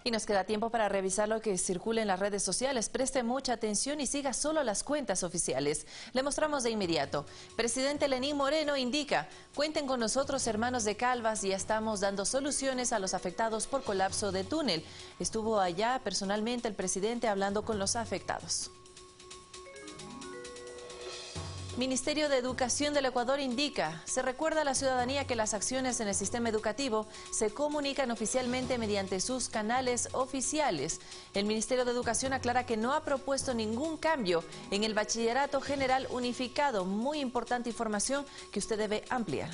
Y nos queda tiempo para revisar lo que circula en las redes sociales. Preste mucha atención y siga solo las cuentas oficiales. Le mostramos de inmediato. Presidente Lenín Moreno indica: cuenten con nosotros, hermanos de Calvas, y ya estamos dando soluciones a los afectados por colapso de túnel. Estuvo allá personalmente el presidente hablando con los afectados. Ministerio de Educación del Ecuador indica: se recuerda a la ciudadanía que las acciones en el sistema educativo se comunican oficialmente mediante sus canales oficiales. El Ministerio de Educación aclara que no ha propuesto ningún cambio en el Bachillerato General Unificado. Muy importante información que usted debe ampliar.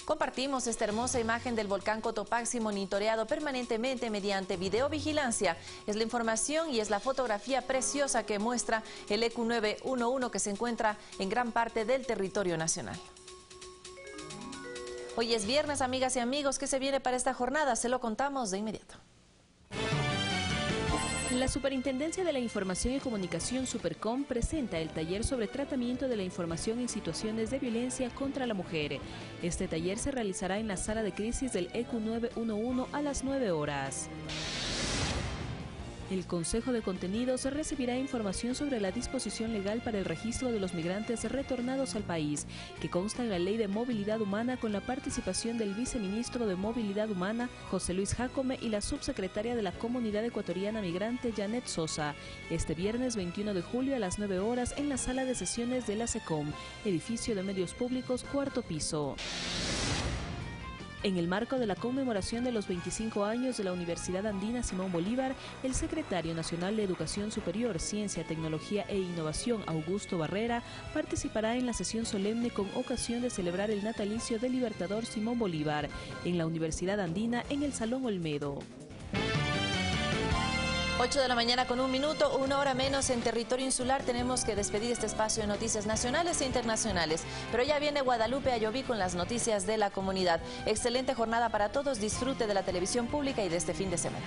Compartimos esta hermosa imagen del volcán Cotopaxi monitoreado permanentemente mediante videovigilancia. Es la información y es la fotografía preciosa que muestra el ECU 911 que se encuentra en gran parte del territorio nacional. Hoy es viernes, amigas y amigos. ¿Qué se viene para esta jornada? Se lo contamos de inmediato. La Superintendencia de la Información y Comunicación, Supercom, presenta el taller sobre tratamiento de la información en situaciones de violencia contra la mujer. Este taller se realizará en la sala de crisis del ECU 911 a las 9 horas. El Consejo de Contenidos recibirá información sobre la disposición legal para el registro de los migrantes retornados al país, que consta en la Ley de Movilidad Humana, con la participación del viceministro de Movilidad Humana, José Luis Jácome, y la subsecretaria de la Comunidad Ecuatoriana Migrante, Janet Sosa. Este viernes 21 de julio a las 9 horas en la sala de sesiones de la SECOM, edificio de medios públicos, 4º piso. En el marco de la conmemoración de los 25 años de la Universidad Andina Simón Bolívar, el secretario nacional de Educación Superior, Ciencia, Tecnología e Innovación, Augusto Barrera, participará en la sesión solemne con ocasión de celebrar el natalicio del libertador Simón Bolívar en la Universidad Andina en el Salón Olmedo. 8 de la mañana con 1 minuto, 1 hora menos en territorio insular. Tenemos que despedir este espacio de noticias nacionales e internacionales. Pero ya viene Guadalupe Ayoví con las noticias de la comunidad. Excelente jornada para todos. Disfrute de la televisión pública y de este fin de semana.